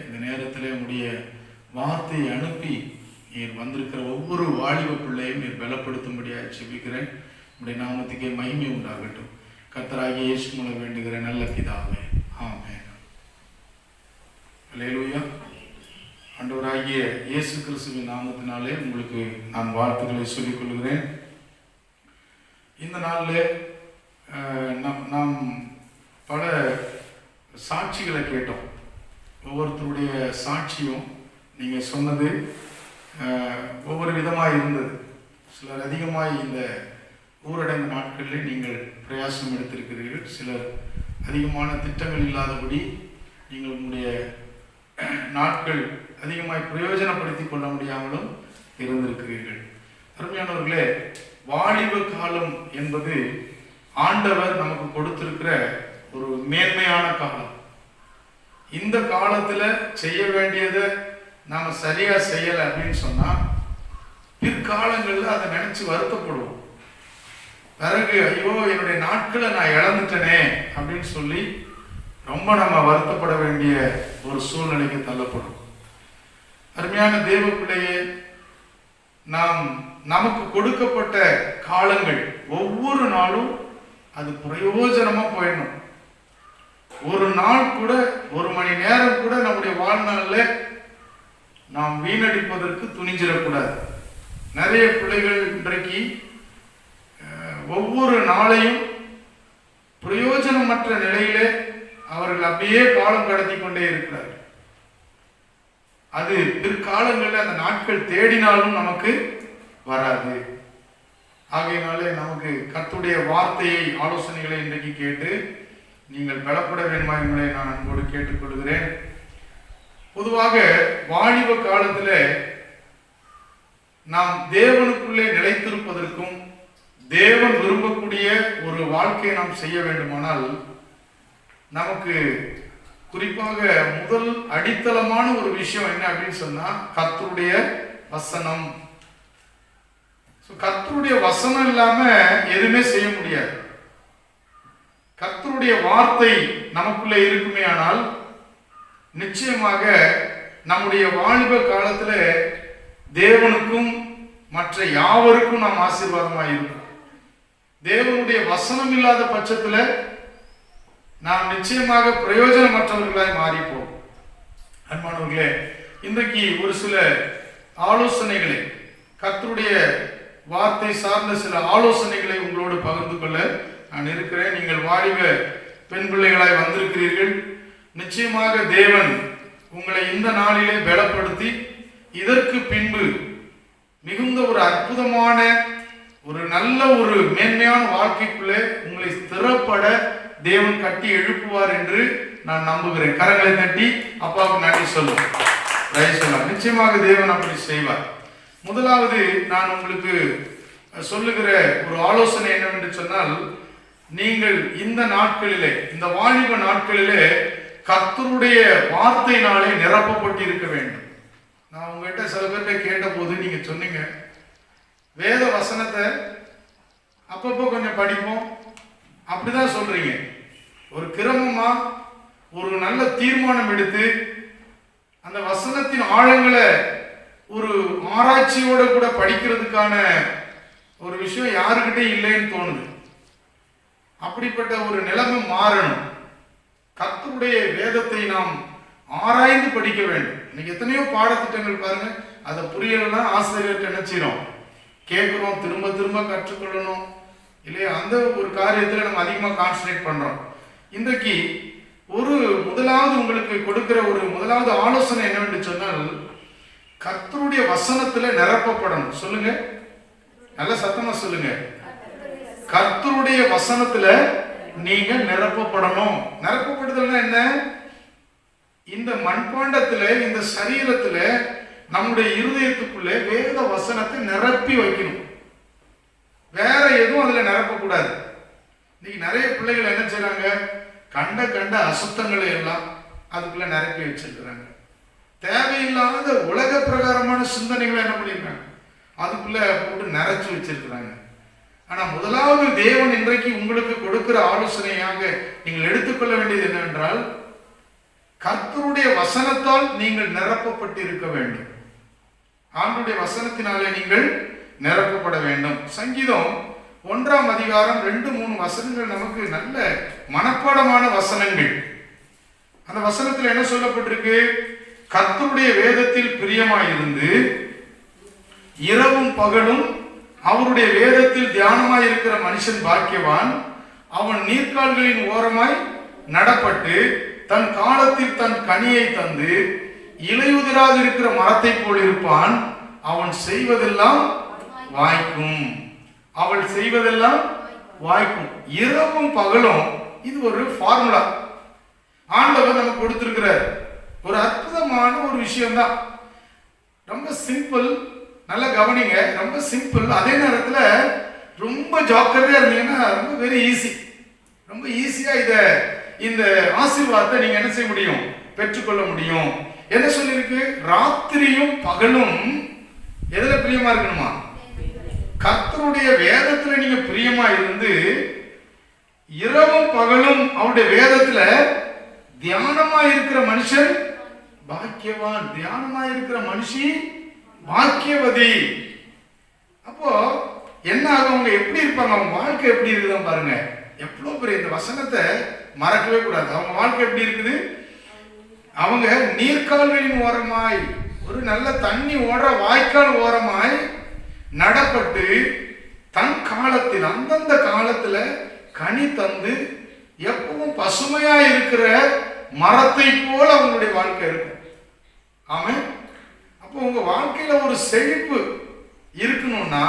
இந்த நேரத்தில் உடைய வார்த்தையை அனுப்பி நீர் வந்திருக்கிற ஒவ்வொரு வாலிப பிள்ளையும் நீர் பலப்படுத்தும்படியாக ஜெபிக்கிறேன். உடைய நாமத்துக்கே மகிமை உண்டாகட்டும். கர்த்தராகிய இயேசு மூலம் வேண்டுகிற நல்ல பிதாவே, ஆமென். அல்லேலூயா. ஆண்டவராகிய இயேசு கிறிஸ்துவின் நாமத்தினாலே உங்களுக்கு நான் வாழ்த்துக்களை சொல்லிக் கொள்கிறேன். இந்த நாளில் நாம் பல சாட்சிகளை கேட்டோம். ஒவ்வொருத்தருடைய சாட்சியும் நீங்கள் சொன்னது ஒவ்வொரு விதமாக இருந்தது. சிலர் அதிகமாக இந்த ஊரடங்கு நாட்களில் நீங்கள் பிரயாசம் எடுத்திருக்கிறீர்கள். சிலர் அதிகமான திட்டங்கள் இல்லாதபடி நீங்கள் உங்களுடைய நாட்கள் அதிகமாக பிரயோஜனப்படுத்தி கொள்ள முடியாமலும் இருந்திருக்கிறீர்கள். அருமையானவர்களே, வாலிப காலம் என்பது ஆண்டவர் நமக்கு கொடுத்திருக்கிற ஒரு மேன்மையான காலம். இந்த காலத்தில் செய்ய வேண்டியதை நாம் சரியாக செய்யலை அப்படின்னு சொன்னால் பிற்காலங்களில் அதை நினச்சி வருத்தப்படுவோம். பிறகு ஐயோ என்னுடைய நாட்களை நான் இழந்துட்டேனே அப்படின்னு சொல்லி ரொம்ப நம்ம வருத்தப்பட வேண்டிய ஒரு சூழ்நிலைக்கு தள்ளப்படும். அருமையான தேவ பிள்ளையே, நாம் நமக்கு கொடுக்கப்பட்ட காலங்கள் ஒவ்வொரு நாளும் அது பிரயோஜனமா போயிடணும். ஒரு நாள் கூட, ஒரு மணி நேரம் கூட நம்முடைய வாழ்நாளில் நாம் வீணடிப்பதற்கு துணிஞ்சிடக்கூடாது. நிறைய பிள்ளைகள் இன்றைக்கு ஒவ்வொரு நாளையும் பிரயோஜனமற்ற நிலையிலே அவர்கள் அப்படியே காலம் கடத்தி கொண்டே இருக்கிறார்கள். அது பிற்காலங்களில் அந்த நாட்கள் தேடினாலும் நமக்கு வராது. ஆகையினாலே நமக்கு கர்த்தருடைய வார்த்தையை, ஆலோசனைகளை இன்றைக்கு கேட்டு நீங்கள் பலப்பட வேண்டுமா என்பதை நான் அன்போடு கேட்டுக்கொள்கிறேன். பொதுவாக வாலிப காலத்தில் நாம் தேவனுக்குள்ளே நிலைத்திருப்பதற்கும் தேவன் விரும்பக்கூடிய ஒரு வாழ்க்கையை நாம் செய்ய வேண்டுமானால் நமக்கு குறிப்பாக முதல் அடித்தளமான ஒரு விஷயம் என்ன அப்படின்னு சொன்னா கர்த்தருடைய வசனம். கர்த்தருடைய வசனம் இல்லாம எதுவுமே செய்ய முடியாது. கர்த்தருடைய வார்த்தை நமக்குள்ள இருக்குமே ஆனால் நிச்சயமாக நம்முடைய வாலிப காலத்துல தேவனுக்கும் மற்ற யாவருக்கும் நாம் ஆசீர்வாதமாக இருக்கும். தேவனுடைய வசனம் இல்லாத பட்சத்துல நாம் நிச்சயமாக பிரயோஜனமற்றவர்களாய் மாறிப்போம். அன்பானவர்களே, இன்றைக்கு ஒரு சில ஆலோசனைகளை, கர்த்தருடைய வார்த்தை சார்ந்த சில ஆலோசனைகளை உங்களோடு பகிர்ந்து கொள்ள நான் இருக்கிறேன். நீங்கள் வாலிப பெண் பிள்ளைகளாய் வந்திருக்கிறீர்கள். நிச்சயமாக தேவன் உங்களை இந்த நாளிலே பலப்படுத்தி இதற்கு பின்பு மிகுந்த ஒரு அற்புதமான ஒரு நல்ல ஒரு மேன்மையான வாழ்க்கைக்குள்ளே உங்களை ஸ்திரப்பட தேவன் கட்டி எழுப்புவார் என்று நான் நம்புகிறேன். கரங்களை தட்டி அப்பாவுக்கு நன்றி சொல்லுவோம். நிச்சயமாக தேவன் அப்படி செய்வார். முதலாவது நான் உங்களுக்கு சொல்லுகிற ஒரு ஆலோசனை என்னவென்று சொன்னால், நீங்கள் இந்த நாட்களிலே, இந்த வாலிப நாட்களிலே கர்த்தருடைய வார்த்தையினாலே நிரப்பப்பட்டு இருக்க வேண்டும். நான் உங்ககிட்ட சில பேர்கிட்ட கேட்ட போது நீங்க சொன்னீங்க, வேத வசனத்தை அப்பப்போ கொஞ்சம் படிப்போம் அப்படிதான் சொல்றீங்க. ஒரு கிரமமா ஒரு நல்ல தீர்மானம் எடுத்து அந்த வசனத்தின் ஆழங்களை ஒரு ஆராய்ச்சியோட கூட படிக்கிறதுக்கான ஒரு விஷயம் யாருக்கிட்டே இல்லைன்னு தோணுது. அப்படிப்பட்ட ஒரு நிலைமை மாறணும். கர்த்தருடைய வேதத்தை நாம் ஆராய்ந்து படிக்க வேண்டும். இன்னைக்கு எத்தனையோ பாடத்திட்டங்கள் பாருங்க, அதை புரியலன்னா ஆசிரியர்கிட்ட நினைச்சிடும், கேட்கிறோம், திரும்ப திரும்ப கற்றுக்கொள்ளணும் இல்லையா, அந்த ஒரு காரியத்தில் நம்ம அதிகமாக கான்சன்ட்ரேட் பண்றோம். இன்றைக்கு ஒரு முதலாவது உங்களுக்கு கொடுக்கிற ஒரு முதலாவது ஆலோசனை என்னவென்று சொன்னால், கர்த்தருடைய வசனத்துல நிரப்பப்படணும். சொல்லுங்க, நல்ல சத்தமா சொல்லுங்க. கர்த்தருடைய வசனத்துல நீங்க நிரப்பப்படணும். நிரப்பப்படுதல்னா என்ன? இந்த மண்பாண்டத்துல, இந்த சரீரத்துல, நம்முடைய இருதயத்துக்குள்ளே வேத வசனத்தை நிரப்பி வைக்கணும். வேற எதுவும் அதுல நிரப்பக்கூடாது. இன்னைக்கு நிறைய பிள்ளைகள் என்ன செய்றாங்க, கண்ட கண்ட அசுத்தங்களை எல்லாம் அதுக்குள்ள நிரப்பி வச்சிருக்கிறாங்க. தேவையில்லாத உலக பிரகாரமான சிந்தனைகளை என்ன பண்ணிருக்காங்க, அதுக்குள்ள போட்டு நிறைச்சு வச்சிருக்கிறாங்க. ஆனா முதலாவது தேவன் இன்றைக்கு உங்களுக்கு கொடுக்கிற ஆலோசனையாக நீங்கள் எடுத்துக்கொள்ள வேண்டியது என்னவென்றால், கர்த்தருடைய வசனத்தால் நீங்கள் நிரப்பப்பட்டு இருக்க வேண்டும். ஆண்டுடைய வசனத்தினாலே நீங்கள் நிரப்பப்பட வேண்டும். சங்கீதம் 1ஆம் அதிகாரம் 2-3 வசனங்கள் நமக்கு நல்ல மனப்பாடமான வசனங்கள். அந்த வசனத்தில் என்ன சொல்லப்பட்டிருக்கு? கர்த்தருடைய வேதத்தில் பிரியமாயிருந்து இரவும் பகலும் அவருடைய வேதத்தில் தியானமாய் இருக்கிற மனுஷன் பாக்கியவான். அவன் நீர்க்கால்களின் ஓரமாய் நடப்பட்டு தன் காலத்தில் தன் கனியை தந்து இலையுதிராது இருக்கிற மரத்தை போல் இருப்பான். அவன் செய்வதெல்லாம் வாய்க்கும். அவள் செய்வதெல்லாம் வாய்க்கும். இரவும் பகலும், இது ஒரு ஃபார்முலா ஆண்டவர் நமக்கு கொடுத்திருக்கிறார். ஒரு அற்புதமான ஒரு விஷயம்தான். ரொம்ப சிம்பிள். நல்லா கவனிங்க, ரொம்ப சிம்பிள். அதே நேரத்தில் ரொம்ப ஜாக்கிரதையா இருந்தீங்கன்னா ரொம்ப வெரி ஈஸி. ரொம்ப ஈஸியா இந்த ஆசீர்வாதத்தை நீங்க என்ன செய்ய முடியும்? பெற்றுக்கொள்ள முடியும். என்ன சொல்லியிருக்கு? ராத்திரியும் பகலும் எதுல பிரியமா இருக்கணுமா? கர்த்தருடைய வேதத்துல நீங்க பிரியமா இருந்து இரவும் பகலும் அவருடைய வேதத்துல தியானமா இருக்கிற மனுஷன் பாக்கியவான். தியானமா இருக்கிற மனுஷி பாக்கியவதி. அப்போ என்ன ஆகும்? அவங்க எப்படி இருப்பாங்க? அவங்க வாழ்க்கை எப்படி இருக்குதான் பாருங்க. எவ்வளவு பெரிய இந்த வசனத்தை மறக்கவே கூடாது. அவங்க வாழ்க்கை எப்படி இருக்குது? அவங்க நீர்க்கால்களின் ஓரமாய், ஒரு நல்ல தண்ணி ஓடுற வாய்க்கால் ஓரமாய் நடப்பட்டு தன் காலத்தில் அந்தந்த காலத்துல கனி தந்து எப்பவும் பசுமையா இருக்கிற மரத்தை போல அவங்களுடைய வாழ்க்கை இருக்கும். ஆமா. அப்போ உங்க வாழ்க்கையில ஒரு செழிப்பு இருக்கணும்னா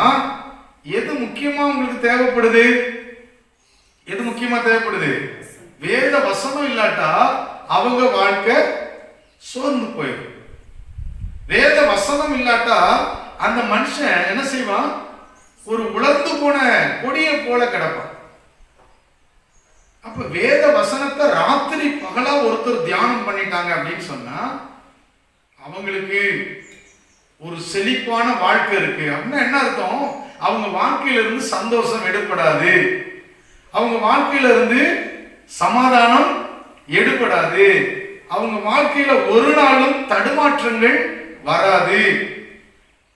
எது முக்கியமா உங்களுக்கு தேவைப்படுது? எது முக்கியமா தேவைப்படுது? வேத வசனம் இல்லாட்டா அவங்க வாழ்க்கை சோர்ந்து போயிடும். வேத வசனம் இல்லாட்டா அந்த மனுஷன் என்ன செய்வான்? ஒரு உலர்ந்து போன கொடியை போல கிடப்பான். அப்ப வேத வசனத்தை ராத்திரி பகலா ஒருத்தர் தியானம் பண்ணிட்டாங்க அப்படின்னு சொன்னா அவங்களுக்கு ஒரு செழிப்பான வாழ்க்கை இருக்கு அப்படின்னா என்ன அர்த்தம்? அவங்க வாழ்க்கையில இருந்து சந்தோஷம் எடுப்படாது. அவங்க வாழ்க்கையில இருந்து சமாதானம் எடுபடாது. அவங்க வாழ்க்கையில ஒரு நாளும் தடுமாற்றங்கள் வராது.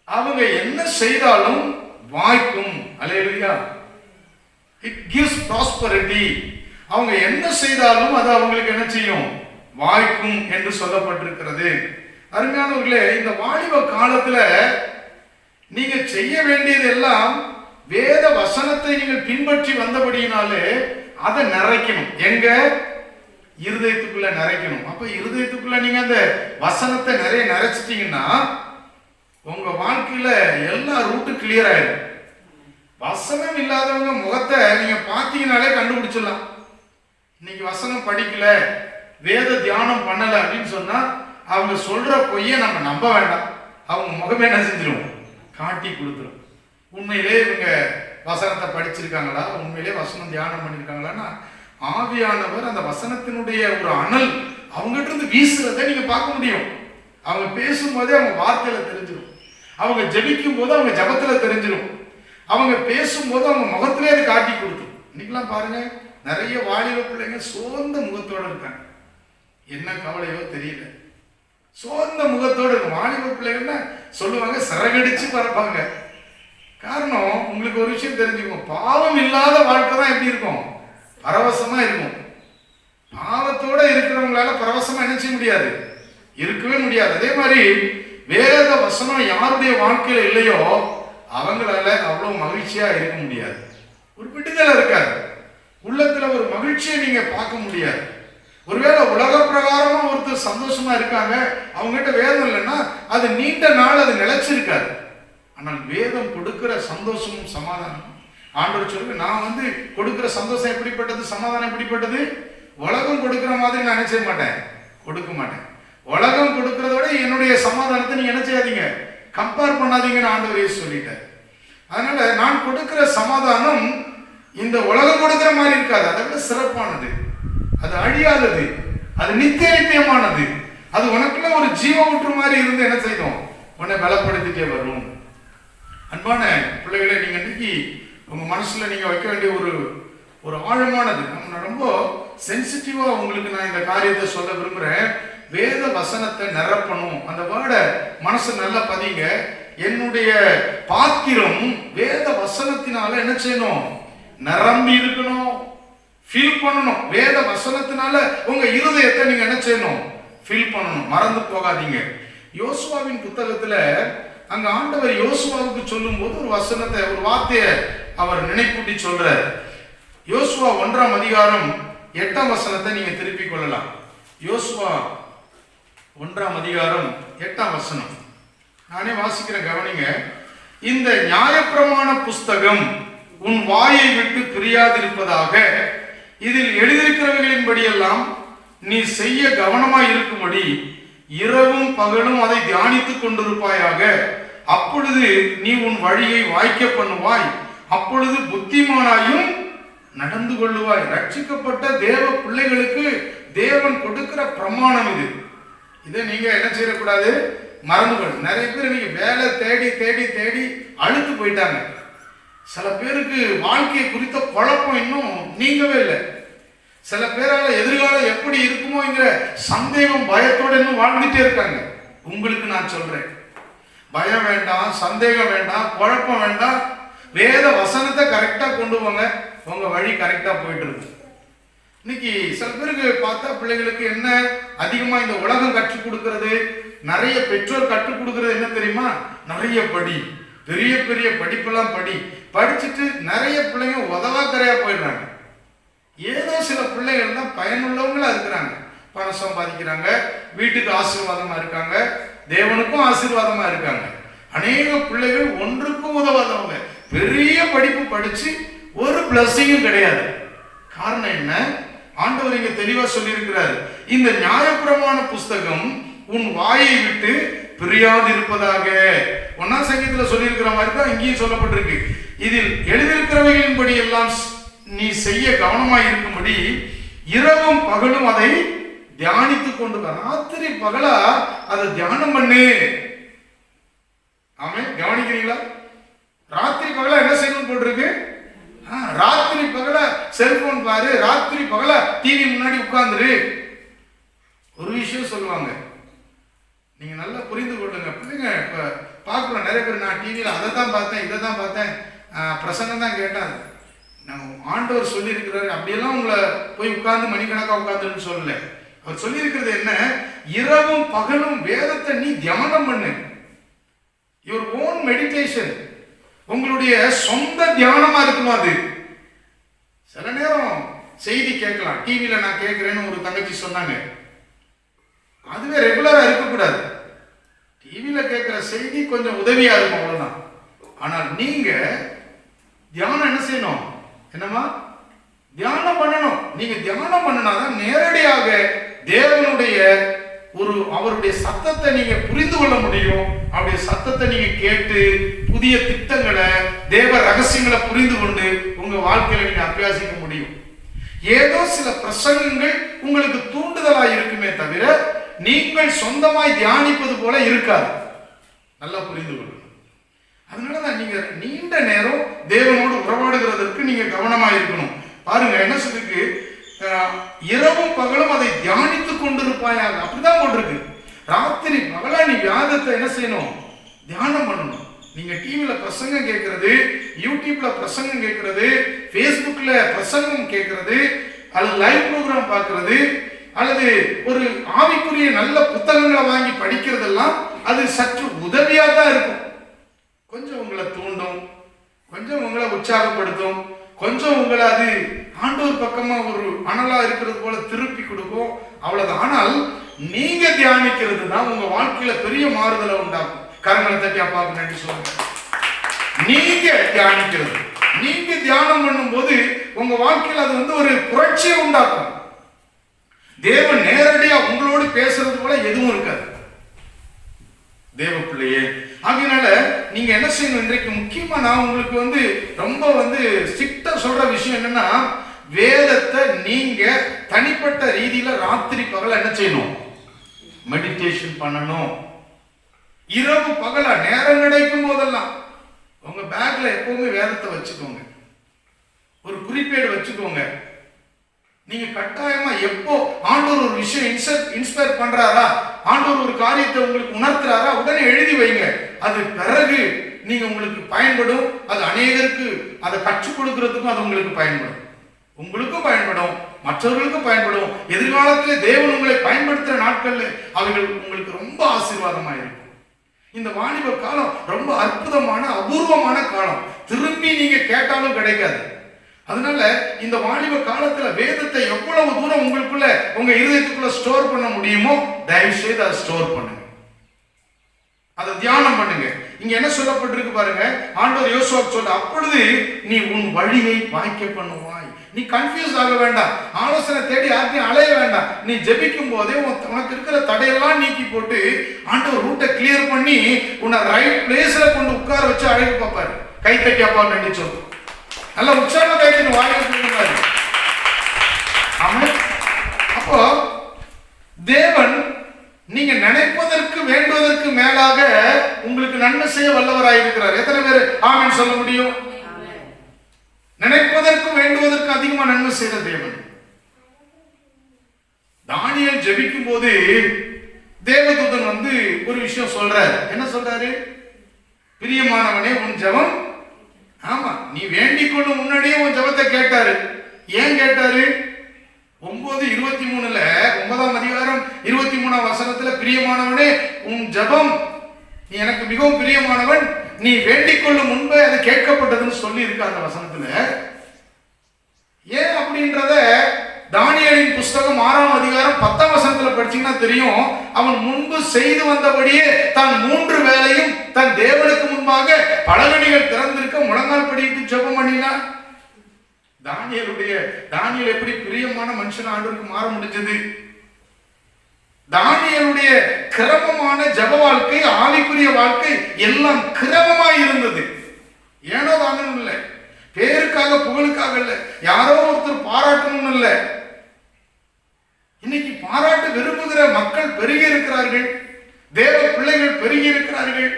அவங்க என்ன செய்தாலும் வாய்க்கும். அல்லேலூயா. It gives prosperity. அவங்க என்ன செய்தாலும் அது அவங்களுக்கு என்ன செய்யும்? வாய்க்கும் என்று சொல்லப்பட்டிருக்கிறது. அருமையானவர்களே, இந்த வாலிப காலத்துல நீங்க செய்ய வேண்டியது எல்லாம் வேத வசனத்தை நீங்கள் பின்பற்றி வந்தபடியினாலே அதை நிறைக்கணும். எங்க? இருதயத்துக்குள்ள நிறைக்கணும். அப்ப இருதயத்துக்குள்ள நீங்க அந்த வசனத்தை நிறைய நிறைச்சிட்டீங்கன்னா உங்க வாழ்க்கையில எல்லா ரூட்டும் கிளியர் ஆயிடும். வசனம் இல்லாதவங்க முகத்தை நீங்க பார்த்தீங்கன்னாலே கண்டுபிடிச்சிடலாம். இன்னைக்கு வசனம் படிக்கல, வேத தியானம் பண்ணல அப்படின்னு சொன்னா அவங்க சொல்ற பொய்ய நம்ம நம்ப வேண்டாம். அவங்க முகமே என்ன செஞ்சிடும்? காட்டி கொடுத்துரும். உண்மையிலே இவங்க வசனத்தை படிச்சிருக்காங்களா, உண்மையிலே வசனம் தியானம் பண்ணிருக்காங்களான்னா ஆவியானவர் அந்த வசனத்தினுடைய ஒரு அனல் அவங்ககிட்ட இருந்து வீசுறதை நீங்க பார்க்க முடியும். அவங்க பேசும்போதே அவங்க வார்த்தையில தெரிஞ்சிடும். அவங்க ஜெபிக்கும் போது அவங்க ஜபத்துல தெரிஞ்சிடும். அவங்க பேசும்போது அவங்க முகத்திலே அது காட்டி கொடுத்துரும். இன்னைக்கெல்லாம் பாருங்க, நிறைய வாலிப பிள்ளைங்க சோர்ந்த முகத்தோட இருக்காங்க. என்ன கவலையோ தெரியல, சோர்ந்த முகத்தோடு இருக்கும். வாலிப பிள்ளைகள்னா சொல்லுவாங்க சிறகடிச்சு பறப்பாங்க. காரணம், உங்களுக்கு ஒரு விஷயம் தெரிஞ்சுக்கணும், பாவம் இல்லாத வாழ்க்கை தான் எப்படி இருக்கும்? பரவசமா இருக்கும். பாவத்தோட இருக்கிறவங்களால பரவசமா என்ன செய்ய முடியாது? இருக்கவே முடியாது. அதே மாதிரி வேத வசனம் யாருடைய வாழ்க்கையில இல்லையோ அவங்களால அவ்வளவு மகிழ்ச்சியா இருக்க முடியாது. ஒரு விடுதலை இருக்காது. உள்ளத்துல ஒரு மகிழ்ச்சியை நீங்க பார்க்க முடியாது. ஒருவேளை உலக பிரகாரமா ஒருத்தர் சந்தோஷமா இருக்காங்க, அவங்ககிட்ட வேதம் இல்லைன்னா அது நீண்ட நாள் அது நிலைச்சிருக்காது. ஆனால் வேதம் கொடுக்கிற சந்தோஷமும் சமாதானமும், ஆண்டவர் சொல்லுங்க, நான் கொடுக்கிற சந்தோஷம் எப்படிப்பட்டது, சமாதானம் எப்படிப்பட்டது? உலகம் கொடுக்கிற மாதிரி நான் என்ன செய்ய மாட்டேன், கொடுக்க மாட்டேன். உலகம் கொடுக்கிறதோட என்னுடைய சமாதானத்தை நீங்க என்ன செய்யாதீங்க, கம்பேர் பண்ணாதீங்கன்னு ஆண்டவரே சொல்லிட்டார். அதனால நான் கொடுக்கிற சமாதானம் இந்த உலகம் கொடுக்கிற மாதிரி இருக்காது. அதை விட சிறப்பானது, அது அழியாதது, அது நித்திய நித்தியமானது. அது உனக்குள்ள ஒரு ஜீவ ஊற்று மாதிரி இருந்து என்ன செய்யும், உன்னை பலப்படுத்திட்டே வரும். அன்பான பிள்ளைகளை, நீங்க இன்னைக்கு உங்க மனசுல நீங்க வைக்க வேண்டிய ஒரு ஆழமானது, நம்ம ரொம்ப சென்சிட்டிவா உங்களுக்கு நான் இந்த காரியத்தை சொல்ல விரும்புறேன். வேத வசனத்தை நிரப்பணும். அந்த வேர்டை மனசு நல்லா பதிங்க. என்னுடைய பாத்திரம் வேத வசனத்தினால என்ன செய்யணும்? நிரம்பி இருக்கணும், ஃபில் பண்ணணும். வேத வசனத்தினால உங்க இருதயத்தை நீங்க என்ன செய்யணும்? ஃபில் பண்ணணும். மறந்து போகாதீங்க. யோசுவாவின் புத்தகத்துல அங்க ஆண்டவர் யோசுவாவுக்கு சொல்லும் போது ஒரு வசனத்தை, ஒரு வார்த்தையை அவர் நினைப்பூட்டி சொல்றார். யோசுவா 1ஆம் அதிகாரம் 8ஆம் வசனத்தை நீங்க திருப்பிக் கொள்ளலாம். யோசுவா 1ஆம் அதிகாரம் 8ஆம் வசனம் நானே வாசிக்கிறேன், கவனிங்க. இந்த நியாயப்பிரமாண புஸ்தகம் உன் வாயை விட்டு பிரியாதிருப்பதாக, இதில் எழுதியிருக்கிறவைகளின்படியெல்லாம் நீ செய்ய கவனமாய் இருக்கும்படி இரவும் பகலும் அதை தியானித்துக் கொண்டிருப்பாயாக. அப்பொழுது நீ உன் வழியை வாய்க்க பண்ணுவாய், அப்பொழுது புத்திமானாயும் நடந்து கொள்ளுவாய். ரட்சிக்கப்பட்ட தேவ பிள்ளைகளுக்கு தேவன் கொடுக்கிற பிரமாணம் இது. இதை நீங்க என்ன செய்யக்கூடாது? மறந்து கொள்ளுங்க. நிறைய பேர் நீங்க வேலை தேடி தேடி தேடி அழுத்து போயிட்டாங்க. சில பேருக்கு வாழ்க்கையை குறித்த குழப்பம் இன்னும் நீங்கவே இல்லை. சில பேரால எதிர்காலம் எப்படி இருக்குமோங்கிற சந்தேகம், பயத்தோடு இன்னும் வாழ்ந்துட்டே இருக்காங்க. உங்களுக்கு நான் சொல்றேன், பயம் வேண்டாம், சந்தேகம் வேண்டாம், குழப்பம் வேண்டாம். வேத வசனத்தை கரெக்டா கொண்டு போங்க, உங்க வழி கரெக்டா போயிட்டு இருக்கு. இன்னைக்கு சில பேருக்கு பார்த்தா பிள்ளைகளுக்கு என்ன அதிகமா இந்த உலகம் கற்றுக் கொடுக்கிறது, நிறைய பெற்றோர் கற்றுக் கொடுக்கிறது என்ன தெரியுமா? நிறைய படி, பெரிய பெரிய படிப்பெல்லாம் படிச்சுட்டு நிறைய பிள்ளைங்க உதவாக்கரையா போயிடுறாங்க. ஏதோ சில பிள்ளைகள் தான் பயனுள்ளவங்களா இருக்கிறாங்க, பணம் சம்பாதிக்கிறாங்க, வீட்டுக்கு ஆசீர்வாதமா இருக்காங்க, தேவனுக்கும் ஆசீர்வாதமா இருக்காங்க. அநேக பிள்ளைகள் ஒன்றுக்கும் உதவாதவங்க, பெரிய படிப்பு படிச்சு ஒரு பிளஸிங்கும் கிடையாது. காரணம் என்ன? ஆண்டவர் இங்க தெளிவா சொல்லி இருக்கிறார், இந்த நியாயப்பிரமாண புஸ்தகம் உன் வாயை விட்டு பிரியாது இருப்பதாக. 1ஆம் சங்கீதத்துல சொல்லி இருக்கிற மாதிரி தான் இங்கேயும் சொல்லப்பட்டிருக்கு. இதில் எழுதியிருக்கிறவைகளின்படி எல்லாம் நீ செய்ய கவனமாய் இருக்கும்படி இரவும் பகலும் அதை தியானித்துக் கொண்டு, ராத்திரி பகலா அதை தியானம் பண்ணு. ஆமே, கவனிக்கிறீங்களா? ராத்திரி பகலா என்ன செய்யணும் போட்டிருக்கு? ராத்திரி பகல செல்போன் பாரு, ராத்திரி பகல டிவி முன்னாடி உட்கார்ந்துரு. ஒரு விஷயம் சொல்லுவாங்க, நீங்க நல்லா புரிந்து கொள்ளுங்க. பிள்ளைங்க இப்ப பார்க்கலாம், நிறைய பேர் நான் டிவியில அதை தான் பார்த்தேன், இதை தான் பார்த்தேன், பிரசங்கம் தான் கேட்டாங்க. நான் ஆண்டவர் சொல்லி இருக்கிறாரு, அப்படியெல்லாம் உங்களை போய் உட்கார்ந்து மணிக்கணக்கா உட்கார்ந்துன்னு சொல்லல. அவர் சொல்லி இருக்கிறது என்ன? இரவும் பகலும் வேதத்தை நீ தியானம் பண்ணு. யுவர் ஓன் மெடிடேஷன், உங்களுடைய சொந்த தியானமா இருக்கும். அது சில நேரம் செய்தி கேட்கலாம், டிவியில நான் கேட்கிறேன்னு ஒரு தங்கச்சி சொன்னாங்க. அதுவே ரெகுலரா இருக்கக்கூடாது. டிவியில கேட்கிற செய்தி கொஞ்சம் உதவியா இருக்கும், அவ்வளவுதான். ஆனால் நீங்க தியானம் என்ன செய்யணும்? என்னமா? தியானம் பண்ணணும். நீங்க தியானம் பண்ணினாதான் நேரடியாக தேவனுடைய அவருடைய சத்தத்தை நீங்க புரிந்து கொள்ள முடியும். அவருடைய சத்தத்தை நீங்க கேட்டு புதிய திட்டங்களை, தேவ ரகசியங்களை புரிந்து கொண்டு உங்க வாழ்க்கையில நீங்க அபியாசிக்க முடியும். ஏதோ சில பிரசங்கங்கள் உங்களுக்கு தூண்டுதலா இருக்குமே தவிர நீங்கள் சொந்தமாய் தியானிப்பது போல இருக்காது. நல்லா புரிந்து கொள்ளுங்க. அதனாலதான் நீங்க நீண்ட நேரம் தேவனோடு உறவாடுகிறதற்கு நீங்க கவனமா இருக்கணும். பாருங்க என்ன சொல்லிருக்கு, இரவும் பகலும் அதை தியானித்துக் கொண்டிருப்பாயாக. அப்படிதான் போட்டிருக்கு. ராத்திரி பகலா நீ வியாதத்தை என்ன செய்யணும்? தியானம் பண்ணணும். நீங்க டிவியில பிரசங்கம் கேட்கறது, யூடியூப்ல பிரசங்கம் கேட்கறது, பேஸ்புக்ல பிரசங்கம் கேட்கறது, அல்லது லைவ் ப்ரோக்ராம் பார்க்கறது, அல்லது ஒரு ஆவிக்குரிய நல்ல புத்தகங்களை வாங்கி படிக்கிறதெல்லாம் அது சற்று உதவியா தான் இருக்கும். கொஞ்சம் உங்களை தூண்டும், கொஞ்சம் உங்களை உற்சாகப்படுத்தும், கொஞ்சம் உங்களை அது ஆண்டவர் பக்கமா ஒரு அனலா இருக்கிறது போல திருப்பி கொடுக்கும், அவ்வளவுதான். ஆனால் நீங்க தியானிக்கிறது தான் உங்க வாழ்க்கையில பெரிய மாறுதலை உண்டாக்கும். கரங்களை தட்டி அப்பாவுக்கு நன்றி சொல்லுங்க. நீங்க தியானிக்கிறது, நீங்க தியானம் பண்ணும் போது உங்க வாழ்க்கையில அது ஒரு புரட்சியை உண்டாக்கும். தேவன் நேரடியா உங்களோடு பேசுறது போல எதுவும் இருக்காது தேவ பிள்ளையே. அதனால நீங்க என்ன செய்யணும்? இன்றைக்கு முக்கியமா நான் உங்களுக்கு ரொம்ப ஸ்ட்ரிக்டா சொல்ற விஷயம் என்னன்னா, வேதத்தை நீங்க தனிப்பட்ட ரீதியில ராத்திரி பகல என்ன செய்யணும்? மெடிடேஷன் பண்ணணும். இரவு பகல நேரம் கிடைக்கும் போதெல்லாம் உங்க பேக்ல எப்பவுமே வேதத்தை வச்சுக்கோங்க, ஒரு குறிப்பேடு வச்சுக்கோங்க. நீங்க கட்டாயமா எப்போ ஆண்டவர் ஒரு விஷயம் இன்ஸ்பயர் பண்றாரா, ஆண்டவர் ஒரு காரியத்தை உங்களுக்கு உணர்த்துறாரா, உடனே எழுதி வைங்க. அது பிறகு நீங்க உங்களுக்கு பயன்படும். அது அநேகருக்கு அதை கற்றுக் கொடுக்கிறதுக்கும் அது உங்களுக்கு பயன்படும். உங்களுக்கும் பயன்படும், மற்றவர்களுக்கும் பயன்படும். எதிர்காலத்திலே தேவன் உங்களை பயன்படுத்துகிற நாட்கள்ல அவைகள் உங்களுக்கு ரொம்ப ஆசீர்வாதமா இருக்கும். இந்த வாலிப காலம் ரொம்ப அற்புதமான அபூர்வமான காலம். திரும்பி நீங்க கேட்டாலும் கிடைக்காது. அதனால இந்த வாலிப காலத்துல வேதத்தை எவ்வளவு தூரம் உங்களுக்குள்ள உங்க இருதயத்துக்குள்ள ஸ்டோர் பண்ண முடியுமோ தயவு செய்து அதை ஸ்டோர் பண்ணுங்க, அதை தியானம் பண்ணுங்க. இங்க என்ன சொல்லப்பட்டிருக்கு பாருங்க, ஆண்டவர் யோசுவாவுக்கு சொல்ல, அப்பொழுது நீ உன் வழியை வாய்க்க பண்ணுவாய். நீ கன்ஃபியூஸ் ஆக வேண்டாம், ஆலோசனை தேடி யாருக்கையும் அலைய வேண்டாம். நீ ஜெபிக்கும் போதே உனக்கு இருக்கிற தடையெல்லாம் நீக்கி போட்டு ஆண்டவர் ரூட்டை கிளியர் பண்ணி உன்னை ரைட் பிளேஸ்ல கொண்டு உட்கார வச்சு அழைக்க பார்ப்பாரு. கை தட்டி அப்பா நன்றி சொல்லு, நல்ல உற்சாகம் கைத்து வாய்ப்பு. அப்போ தேவன் நீங்க நினைப்பதற்கு வேண்டுவதற்கு மேலாக உங்களுக்கு நன்மை செய்ய வல்லவராயிருக்கிறார். எத்தனை பேர் ஆமென் சொல்ல முடியும்? நினைப்பதற்கு வேண்டுவதற்கு அதிகமா நன்மை செய்த தேவன். தானியேல் ஜெபிக்கும் போது தேவதூதன் ஒரு விஷயம் சொல்றாரு. என்ன சொல்றாரு? பிரியமானவனே உன் ஜெபம், ஆமா நீ வேண்டிக் கொள்ளும் முன்னாடியே உன் ஜெபத்தை கேட்டாரு. ஏன் கேட்டாரு? 9:23 9ஆம் அதிகாரம் 23ஆம் வசனத்துல பிரியமானவனே உன் ஜெபம், நீ எனக்கு மிகவும் பிரியமானவன், நீ வேண்டிக் கொள்ளும் முன்பே அது கேட்கப்பட்டதுன்னு சொல்லி இருக்கு அந்த வசனத்துல. ஏன் அப்படின்றத தானியேலின் புஸ்தகம் 6ஆம் அதிகாரம் 10ஆம் வசனத்துல படிச்சீங்கன்னா தெரியும். அவன் முன்பு செய்து வந்தபடியே தான் 3 வேளையும் தன் தேவனுக்கு முன்பாக பலகணிகள் திறந்திருக்க முழங்கால் படியிட்டு ஜெபம் பண்ணினான். தானியேல் எப்படி பிரியமான மனுஷன் ஆண்டவருக்கு மாற முடிஞ்சது? தானியேலுடைய கிரமமான ஜெப வாழ்க்கை, ஆவிக்குரிய வாழ்க்கை எல்லாம் கிரமமாய் இருந்தது. ஏனோ தானும் இல்லை, பேருக்காக புகழுக்காக இல்லை, யாரோ ஒருத்தர் பாராட்டணும் இல்லை. இன்னைக்கு பாராட்டு விரும்புகிற மக்கள் பெருகி இருக்கிறார்கள், தேவ பிள்ளைகள் பெருகி இருக்கிறார்கள்.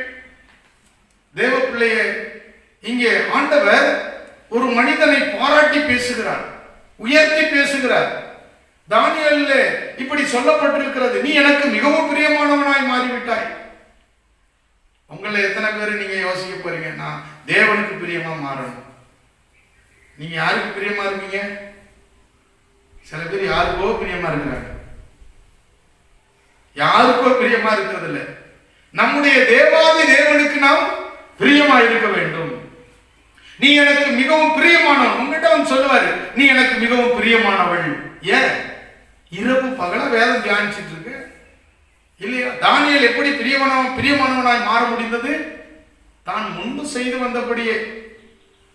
தேவ பிள்ளைய இங்கே ஆண்டவர் ஒரு மனிதனை பாராட்டி பேசுகிறார், உயர்த்தி பேசுகிறார். தானியேல்ல இப்படி சொல்லப்பட்டிருக்கிறது, நீ எனக்கு மிகவும் பிரியமானவனாய் மாறிவிட்டாய். உங்களை எத்தனை பேர் நீங்க யோசிக்க போறீங்க, நான் தேவனுக்கு பிரியமா மாறணும். நீங்க யாருக்கு பிரியமா இருக்கீங்க? சில பேர் யாருக்கோ பிரியமா இருக்கிறாங்க, யாருக்கோ பிரியமா இருக்கிறது இல்லை. நம்முடைய தேவாதி தேவனுக்கு நாம் பிரியமா இருக்க வேண்டும். நீ எனக்கு மிகவும் பிரியமானவன். உங்ககிட்ட அவன் சொல்லுவாரு, நீ எனக்கு மிகவும் பிரியமானவள். ஏன் இரவு பகல வேதம் தியானிச்சுட்டு இருக்கு இல்லையா? தானியேல் எப்படி பிரியமானவனாய் மாற முடிந்தது? தான் முன்பு செய்து வந்தபடியே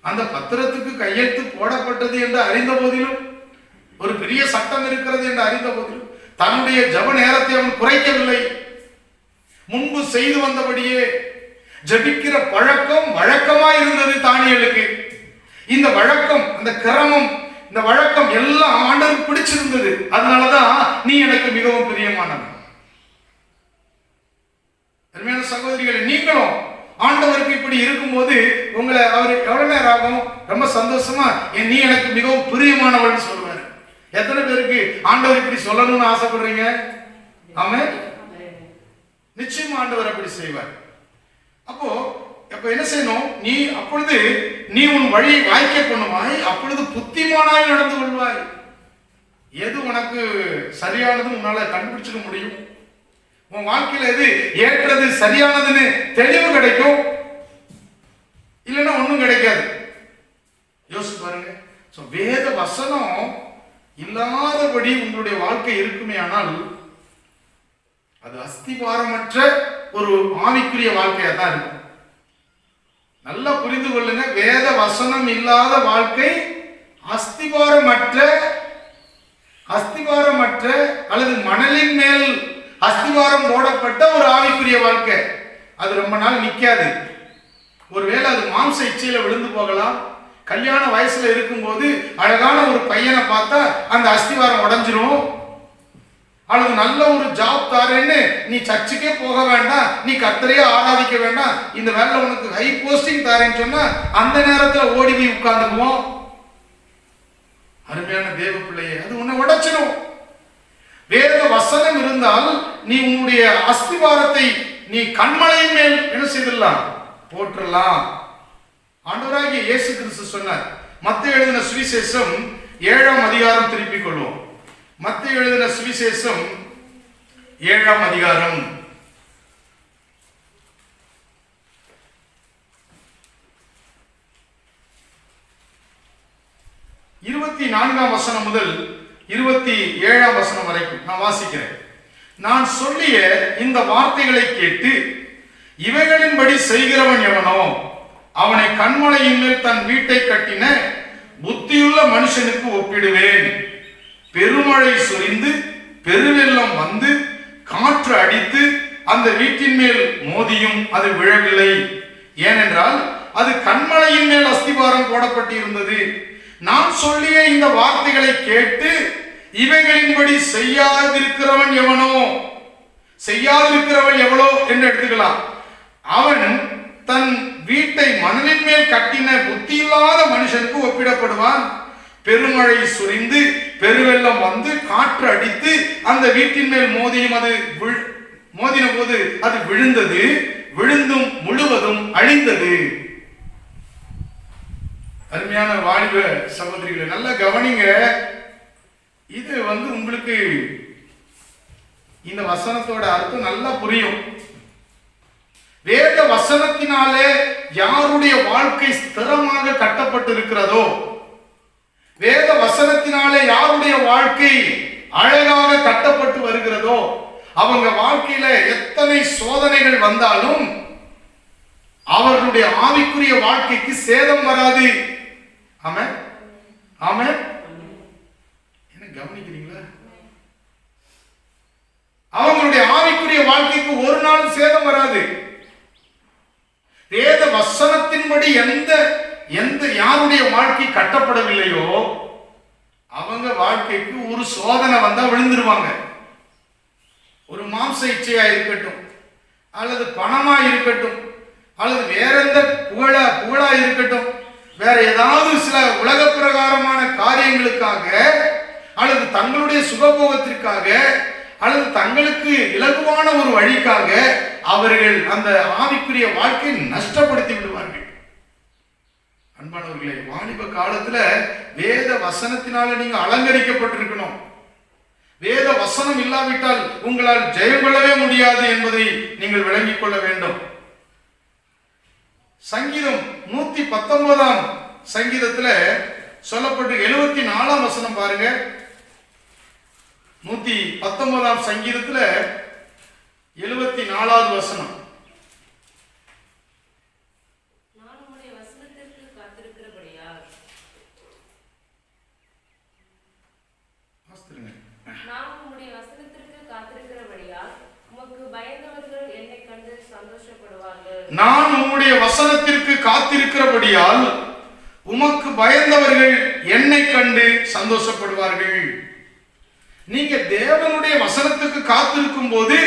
அந்த பத்திரத்துக்கு கையெழுத்து போடப்பட்டது என்று அறிந்த போதிலும், ஒரு பெரிய சட்டம் இருக்கிறது என்று அறிந்த போதிலும் தன்னுடைய ஜெப நேரத்தை அவன் குறைக்கவில்லை. முன்பு செய்து வந்தபடியே ஜெபிக்கிற பழக்கம் வழக்கமாய் இருந்தது தானியேலுக்கு. இந்த வழக்கம், அந்த கிரமம், இந்த வழக்கம் எல்லாம் ஆண்டவருக்கு பிடிச்சிருந்தது. அதனாலதான் நீ எனக்கு மிகவும் பிரியமானவன். அருமையான சகோதரிகளை, நீங்களும் ஆண்டவருக்கு இப்படி இருக்கும்போது உங்களை அவர் எவ்வளவு நேரம் ஆகும்? ரொம்ப சந்தோஷமா நீ எனக்கு மிகவும் பிரியமானவன் சொல்லுவாரு. எத்தனை பேருக்கு ஆண்டவர் இப்படி சொல்லணும்னு ஆசைப்படுறீங்க? ஆமென். நிச்சயமா ஆண்டவர் அப்படி செய்வார். அப்போ என்ன செய்யணும்? அப்பொழுது நீ உன் வழியை வாய்க்க பண்ணுவாய், அப்பொழுது புத்திமானாய் நடந்து கொள்வாய். எது உனக்கு சரியானது உன்னால கண்டுபிடிச்சிக்க முடியும். உன் வாழ்க்கையில எது ஏற்றது சரியானதுன்னு தெளிவு கிடைக்கும், இல்லைன்னா ஒண்ணும் கிடைக்காது. யோசிச்சு பாருங்க. வேத வசனம் இல்லாதபடி உங்களுடைய வாழ்க்கை இருக்குமே ஆனால் அது அஸ்திபாரமற்ற ஒரு ஆவிக்குரிய வாழ்க்கையா தான் இருக்கும். நல்லா புரிந்து கொள்ளுங்க, வேத வசனம் இல்லாத வாழ்க்கை அஸ்திபாரமற்ற அல்லது மணலின் மேல் அஸ்திவாரம் போடப்பட்ட ஒரு ஆவிக்குரிய வாழ்க்கை. அது ரொம்ப நாள் நிக்காது. ஒருவேளை அது மாம்ச இச்சையில விழுந்து போகலாம். கல்யாண வயசுல இருக்கும்போது அழகான ஒரு பையனை பார்த்தா அந்த அஸ்திவாரம் உடைஞ்சிரும். அல்லது நல்ல ஒரு ஜாப் தாரேன்னு நீ சர்ச்சுக்கே போக வேண்டாம், நீ கர்த்தரையே ஆராதிக்க வேண்டாம், இந்த வேலை உனக்கு ஹை போஸ்டிங் தாரேன்னு சொன்னா அந்த நேரத்துல ஓடி போய் உட்கார்ந்துக்குவோம். அருமையான தேவ பிள்ளையே, அது உன்னை உடைச்சிடும். வேத வசனம் இருந்தால் நீ உன்னுடைய அஸ்திவாரத்தை நீ கண்மலையின் மேல் என்ன செய்திடலாம், போற்றலாம். ஆண்டவராகிய இயேசு கிறிஸ்து சொன்னார். மத்தேயு எழுதின சுவிசேஷம் 7ஆம் அதிகாரம் திருப்பிக் கொள்வோம். மத்தேயு எழுதின சுவிசேஷம் 7ஆம் அதிகாரம் 24ஆம் வசனம் முதல் 27ஆம் வசனம் வரைக்கும் நான் வாசிக்கிறேன். நான் சொல்லிய இந்த வார்த்தைகளை கேட்டு இவைகளின்படி செய்கிறவன் எவனோ அவனை கண்மலையின் மேல் தன் வீட்டை கட்டின புத்தியுள்ள மனுஷனுக்கு ஒப்பிடுவேன். பெருமழை சொரிந்து பெருவெள்ளம் வந்து காற்று அடித்து அந்த வீட்டின் மேல் மோதியும் அது விழவில்லை. ஏனென்றால் அது கண்மலையின் மேல் அஸ்திபாரம் போடப்பட்டிருந்தது. நான் சொல்லிய இந்த வார்த்தைகளை கேட்டு இவைகளின்படி செய்யாதிருக்கிறவன் எவனோ, செய்யாதிருக்கிறவன் எவளோ என்று எடுத்துக்கலாம். அவன் தன் வீட்டை மணலின் மேல் கட்டின புத்தியில்லாத மனுஷனுக்கு ஒப்பிடப்படுவான். பெருமழை சுரிந்து பெருவெள்ளம் வந்து காற்று அடித்து அந்த வீட்டின் மேல் மோதியும் அது மோதின போது அது விழுந்தது, விழுந்தும் முழுவதும் அழிந்தது. அருமையான வாலிப சகோதரிகளை நல்லா கவனிங்க. இது உங்களுக்கு இந்த வசனத்தோட அர்த்தம் நல்லா புரியும். வேத வசனத்தினாலே யாருடைய வாழ்க்கை ஸ்திரமாக கட்டப்பட்டு இருக்கிறதோ, வேத வசனத்தினாலே யாருடைய வாழ்க்கை அழகாக கட்டப்பட்டு வருகிறதோ, அவங்க வாழ்க்கையில எத்தனை சோதனைகள் வந்தாலும் அவர்களுடைய ஆவிக்குரிய வாழ்க்கைக்கு சேதம் வராது. ஆமென், ஆமென். என்ன கவனிக்கிறீங்களா? அவங்களுடைய ஆவிக்குரிய வாழ்க்கைக்கு ஒரு நாளும் சேதம் வராது. வேத வசனத்தின்படி எந்த யாருடைய வாழ்க்கை கட்டப்படவில்லையோ அவங்க வாழ்க்கைக்கு ஒரு சோதனை வந்தா விழுந்துருவாங்க. ஒரு மாம்ச இச்சையா இருக்கட்டும், அல்லது பணமா இருக்கட்டும், அல்லது வேற எந்த புகழா இருக்கட்டும், வேற ஏதாவது சில உலக பிரகாரமான காரியங்களுக்காக, அல்லது தங்களுடைய சுகபோகத்திற்காக, அல்லது தங்களுக்கு இலகுவான ஒரு வழிக்காக அவர்கள் அந்த ஆவிக்குரிய வாழ்க்கையை நஷ்டப்படுத்தி விடுவார்கள். அன்பானவர்களே, வாலிப காலத்துல வேத வசனத்தினால நீங்க அலங்கரிக்கப்பட்டிருக்கணும். வேத வசனம் இல்லாவிட்டால் உங்களால் ஜெயம் கொள்ளவே முடியாது என்பதை நீங்கள் விளங்கிக் கொள்ள வேண்டும். சங்கீதம் 119ஆம் சங்கீதத்துல சொல்லப்பட்டு 74ஆம் வசனம் பாருங்க. 119ஆம் சங்கீதத்துல 74வது வசனம். நான் உம்முடைய வசனத்திற்கு காத்திருக்கிறபடியால் உமக்கு பயந்தவர்கள் என்னை கண்டு சந்தோஷப்படுவார்கள். நீங்க தேவனுடைய வசனத்துக்கு காத்திருக்கும் போது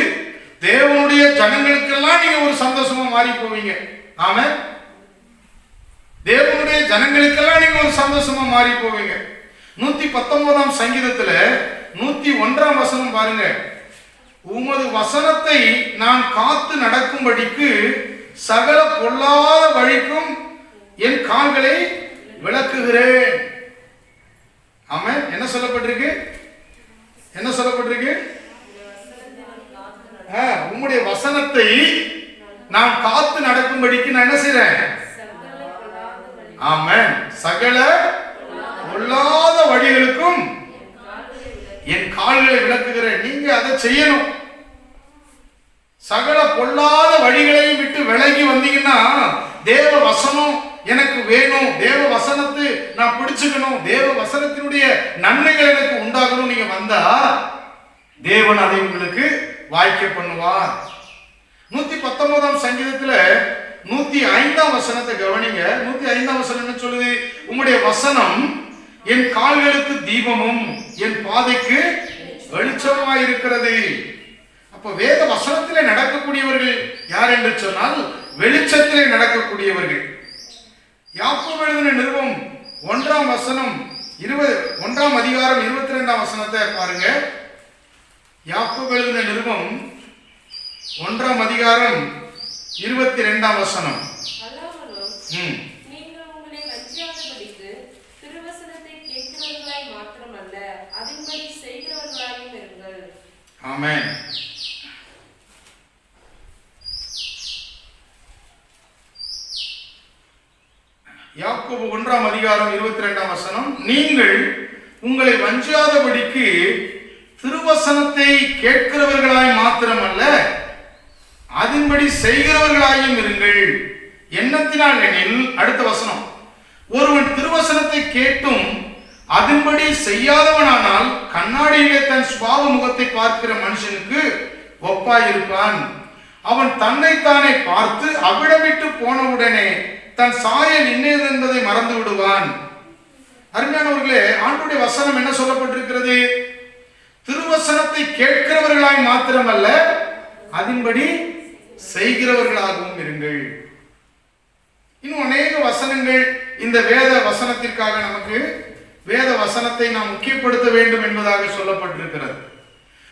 தேவனுடைய ஜனங்களுக்கெல்லாம் நீங்க ஒரு சந்தோஷமா மாறி போவீங்க. ஆமென். தேவனுடைய ஜனங்களுக்கெல்லாம் நீங்க ஒரு சந்தோஷமா மாறி போவீங்க. 119ஆம் சங்கீதத்துல 101ஆம் வசனம் பாருங்க. உமது வசனத்தை நான் காத்து நடக்கும்படிக்கு சகல பொல்லாத வழிக்கும் என் கால்களை விளக்குகிறேன். ஆமென். என்ன சொல்லப்பட்டிருக்கு? என்ன சொல்லப்பட்டிருக்கு? உம்முடைய வசனத்தை நான் காத்து நடக்கும்படிக்கு நான் என்ன செய்றேன்? ஆமென். சகல பொல்லாத வழிகளுக்கும் என் கால்களை விளக்குகிறேன். நீங்க அதை செய்யணும். சகல பொல்லாத வழிகளையும் விட்டு விலகி வந்தீங்கன்னா, தேவ வசனம் எனக்கு வேணும், தேவ வசனத்தை நான் பிடிச்சுக்கணும், தேவ வசனத்தினுடைய நன்மைகள் எனக்கு உண்டாகணும், நீங்க வந்தா தேவன் அதை உங்களுக்கு வாய்க்க பண்ணுவார். 119ஆம் சங்கீதத்துல 105ஆம் வசனத்தை கவனிங்க. 105ஆம் வசனம் என்ன சொல்லுது? உம்முடைய வசனம் என் கால்களுக்கு தீபமும் என் பாதைக்கு வெளிச்சமாய் இருக்கிறது. அப்ப வேத வசனத்திலே நடக்கக்கூடியவர்கள் யார் என்று சொன்னால் வெளிச்சத்திலே நடக்கக்கூடியவர்கள். யாக்கோபு எழுதின நிருபம் 1ஆம் வசனம் 1ஆம் அதிகாரம் 22ஆம் வசனத்தை பாருங்க. யாக்கோபு எழுதின நிருபம் 1ஆம் அதிகாரம் 22ஆம் வசனம். நீங்கள் உங்களை வஞ்சியாதபடிக்கு திருவசனத்தை கேட்கிறவர்களாய் மாத்திரமல்ல, அதின்படி செய்கிறவர்களாயும் இருங்கள். ஆமென். யாக்கோபு 1ஆம் அதிகாரம் 22ஆம் வசனம். நீங்கள் உங்களை வஞ்சியாதபடிக்கு திருவசனத்தை கேட்கிறவர்களாய் மாத்திரமல்ல, அதின்படி செய்கிறவர்களாயும் இருங்கள். எண்ணத்தினால் எனில், அடுத்த வசனம், ஒருவன் திருவசனத்தை கேட்டும் அதன்படி செய்யாதவனானால் கண்ணாடியிலே தன் சுபாவ முகத்தை பார்க்கிற மனுஷனுக்கு ஒப்பாயிருப்பான். அவன் தன்னைத்தானே பார்த்து அவிடமிட்டு போனவுடனே தன் சாயல் இன்னது என்பதை மறந்து விடுவான். அருமையானவர்களே, ஆண்டுடைய வசனம் என்ன சொல்லப்பட்டிருக்கிறது? திருவசனத்தை கேட்கிறவர்களாய் மாத்திரமல்ல, அதன்படி செய்கிறவர்களாகவும் இருங்கள். இன்னும் அநேக வசனங்கள் இந்த வேத வசனத்திற்காக நமக்கு வேத வசனத்தை நாம் முக்கியப்படுத்த வேண்டும் என்பதாக சொல்லப்பட்டிருக்கிறது.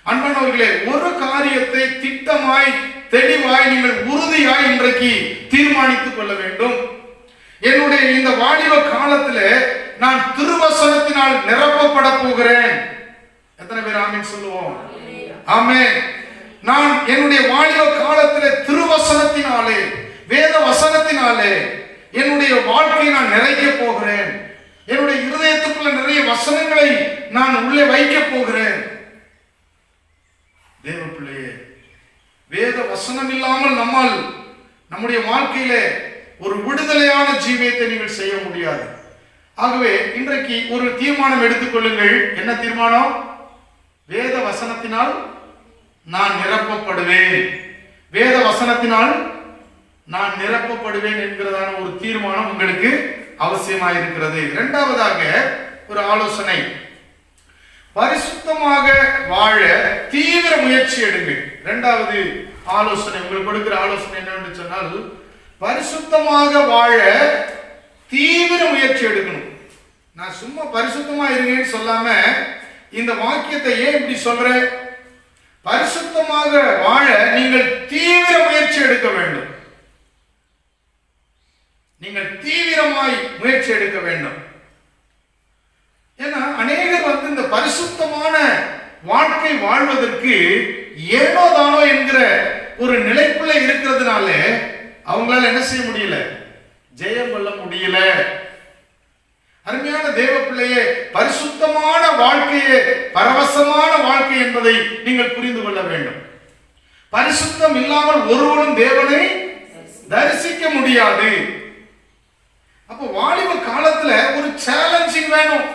அன்பானவர்களே, ஒரு காரியத்தை திட்டமாய் தெளிவாய் நீங்கள் உறுதியாய் இன்றைக்கு தீர்மானித்துக் கொள்ள வேண்டும். என்னுடைய இந்த வாலிப காலத்தில் நான் திருவசனத்தினால் நிரப்பப்பட போகிறேன். எத்தனை பேர் ஆமென் சொல்லுவோம்? ஆமென். நான் என்னுடைய வாலிப காலத்தில் திருவசனத்தினாலே, வேத வசனத்தினாலே என்னுடைய வாழ்க்கையை நான் நிறைக்க போகிறேன். என்னுடைய இருதயத்துக்குள்ள நிறைய வசனங்களை நான் உள்ளே வைக்க போகிறேன். தேவ பிள்ளையே, வேத வசனம் இல்லாமல் நம்முடைய வாழ்க்கையிலே ஒரு விடுதலையான ஜீவியத்தை நீங்கள் செய்ய முடியாது. ஆகவே இன்றைக்கு ஒரு தீர்மானம் எடுத்துக்கொள்ளுங்கள். என்ன தீர்மானம்? வேத வசனத்தினால் நான் நிரப்பப்படுவேன், வேத வசனத்தினால் நான் நிரப்பப்படுவேன் என்கிறதான ஒரு தீர்மானம் உங்களுக்கு அவசியமாயிருக்கிறது. இரண்டாவதாக ஒரு ஆலோசனை, பரிசுத்தமாக வாழ தீவிர முயற்சி எடுங்கள். இரண்டாவது ஆலோசனை, உங்களுக்கு கொடுக்கிற ஆலோசனை என்னவென்று சொன்னால், பரிசுத்தமாக வாழ தீவிர முயற்சி எடுக்கணும். நான் சும்மா பரிசுத்தமா இருங்கன்னு சொல்லாம இந்த வாக்கியத்தை ஏன் இப்படி சொல்றேன்? பரிசுத்தமாக வாழ நீங்கள் தீவிர முயற்சி எடுக்க வேண்டும். நீங்கள் தீவிரமாய் முயற்சி எடுக்க வேண்டும். ஏன்னா அநேகர் இந்த பரிசுத்தமான வாழ்க்கை வாழ்வதற்கு ஏனோ தானோ என்கிற ஒரு நிலைக்குள்ள இருக்கிறதுனால அவங்களால என்ன செய்ய முடியல? ஜெயம் கொள்ள முடியல. அருமையான தேவ பிள்ளையே, பரிசுத்தமான வாழ்க்கையே பரவசமான வாழ்க்கை என்பதை நீங்கள் புரிந்து கொள்ள வேண்டும். பரிசுத்தம் இல்லாமல் ஒருவனும் தேவனை தரிசிக்க முடியாது. அப்போ வாலிப காலத்துல ஒரு சேலஞ்சிங் வேணும்,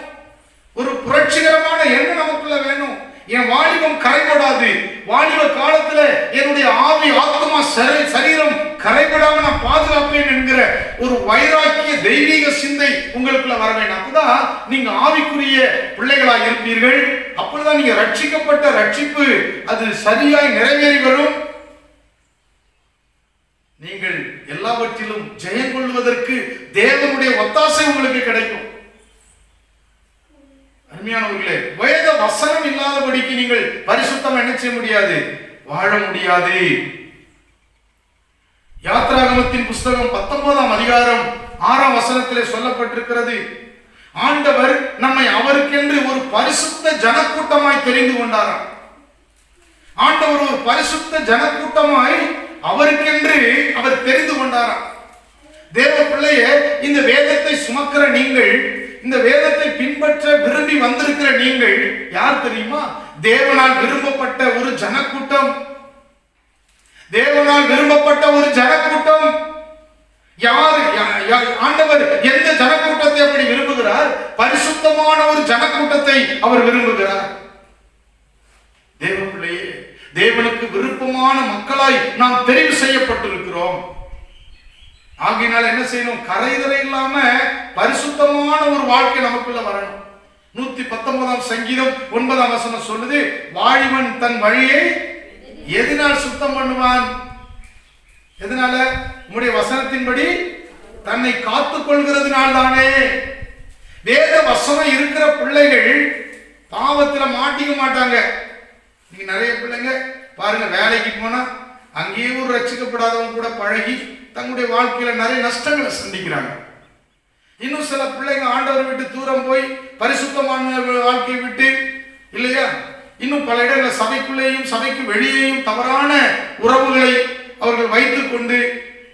ஒரு புரட்சிகரமான எண்ணம் நமக்குள்ள வேணும். என் வாலிபம் கரைபடாது, வாலிப காலத்துல என்னுடைய ஆவி ஆத்மா சரீரம் கரைபடாம நான் பாதுகாப்பேன் என்கிற ஒரு வைராக்கிய தெய்வீக சிந்தை உங்களுக்குள்ள வர வேண்டும். அப்பதான் நீங்க ஆவிக்குரிய பிள்ளைகளாக இருப்பீர்கள். அப்பதான் நீங்க ரட்சிக்கப்பட்ட ரட்சிப்பு அது சரியாய் நிறைவேறி வரும். நீங்கள் எல்லாவற்றிலும் ஜெயம் கொள்வதற்கு தேவனுடைய ஒத்தாசை உங்களுக்கு கிடைக்கும். அருமையானவர்களே, வேத வசனம் இல்லாதபடிக்கு நீங்கள் பரிசுத்தம் என்ன செய்ய முடியாது? வாழ முடியாது. யாத்ராகமத்தின் புஸ்தகம் 19ஆம் அதிகாரம் 6ஆம் வசனத்திலே சொல்லப்பட்டிருக்கிறது, ஆண்டவர் நம்மை அவருக்கென்று ஒரு பரிசுத்த ஜனக்கூட்டமாய் தெரிந்து கொண்டாராம். ஆண்டவர் ஒரு பரிசுத்த ஜனக்கூட்டமாய் அவருக்கென்று அவர் தெரிந்து கொண்டாராம். தேவ பிள்ளையே, இந்த வேதத்தை சுமக்கிற நீங்கள், இந்த வேதத்தை பின்பற்ற விரும்பி வந்திருக்கிற நீங்கள் யார் தெரியுமா? தேவனால் விரும்பப்பட்ட ஒரு ஜனக்கூட்டம். தேவனால் விரும்பப்பட்ட ஒரு ஜனக்கூட்டம். யார்? ஆண்டவர் எந்த ஜனக்கூட்டத்தை அப்படி விரும்புகிறார்? பரிசுத்தமான ஒரு ஜனக்கூட்டத்தை அவர் விரும்புகிறார். தேவ பிள்ளையே, தேவனுக்கு விருப்பமான மக்களாய் நாம் தெரிவு செய்யப்பட்டிருக்கிறோம். ஆகையினால் என்ன செய்யணும்? கரைதலை இல்லாம பரிசுத்தமான ஒரு வாழ்க்கை நமக்குள்ள வரணும். 119ஆம் சங்கீதம் 9ஆம் வசனம் சொல்லுது, வாலிபன் தன் வழியை எதனால் சுத்தம் பண்ணுவான்? எதனால? உம்முடைய வசனத்தின்படி தன்னை காத்துக் கொள்கிறதுனால் தானே. வேத வசனம் இருக்கிற பிள்ளைகள் பாவத்துல மாட்டிக்க மாட்டாங்க. நீங்க நிறைய பிள்ளைங்க பாருங்க, வேலைக்கு போனா அங்கேயே ஒரு ரட்சிக்கப்படாதவங்க கூட பழகி தங்களுடைய வாழ்க்கையில நிறைய நஷ்டங்களை சந்திக்கிறாங்க. இன்னும் சில பிள்ளைங்க ஆண்டவரை விட்டு தூரம் போய் பரிசுத்தமான வாழ்க்கையை விட்டு இல்லையா, இன்னும் பல இடங்களில் சபைக்குள்ளேயும் சபைக்கு வெளியேயும் தவறான உறவுகளை அவர்கள் வைத்துக் கொண்டு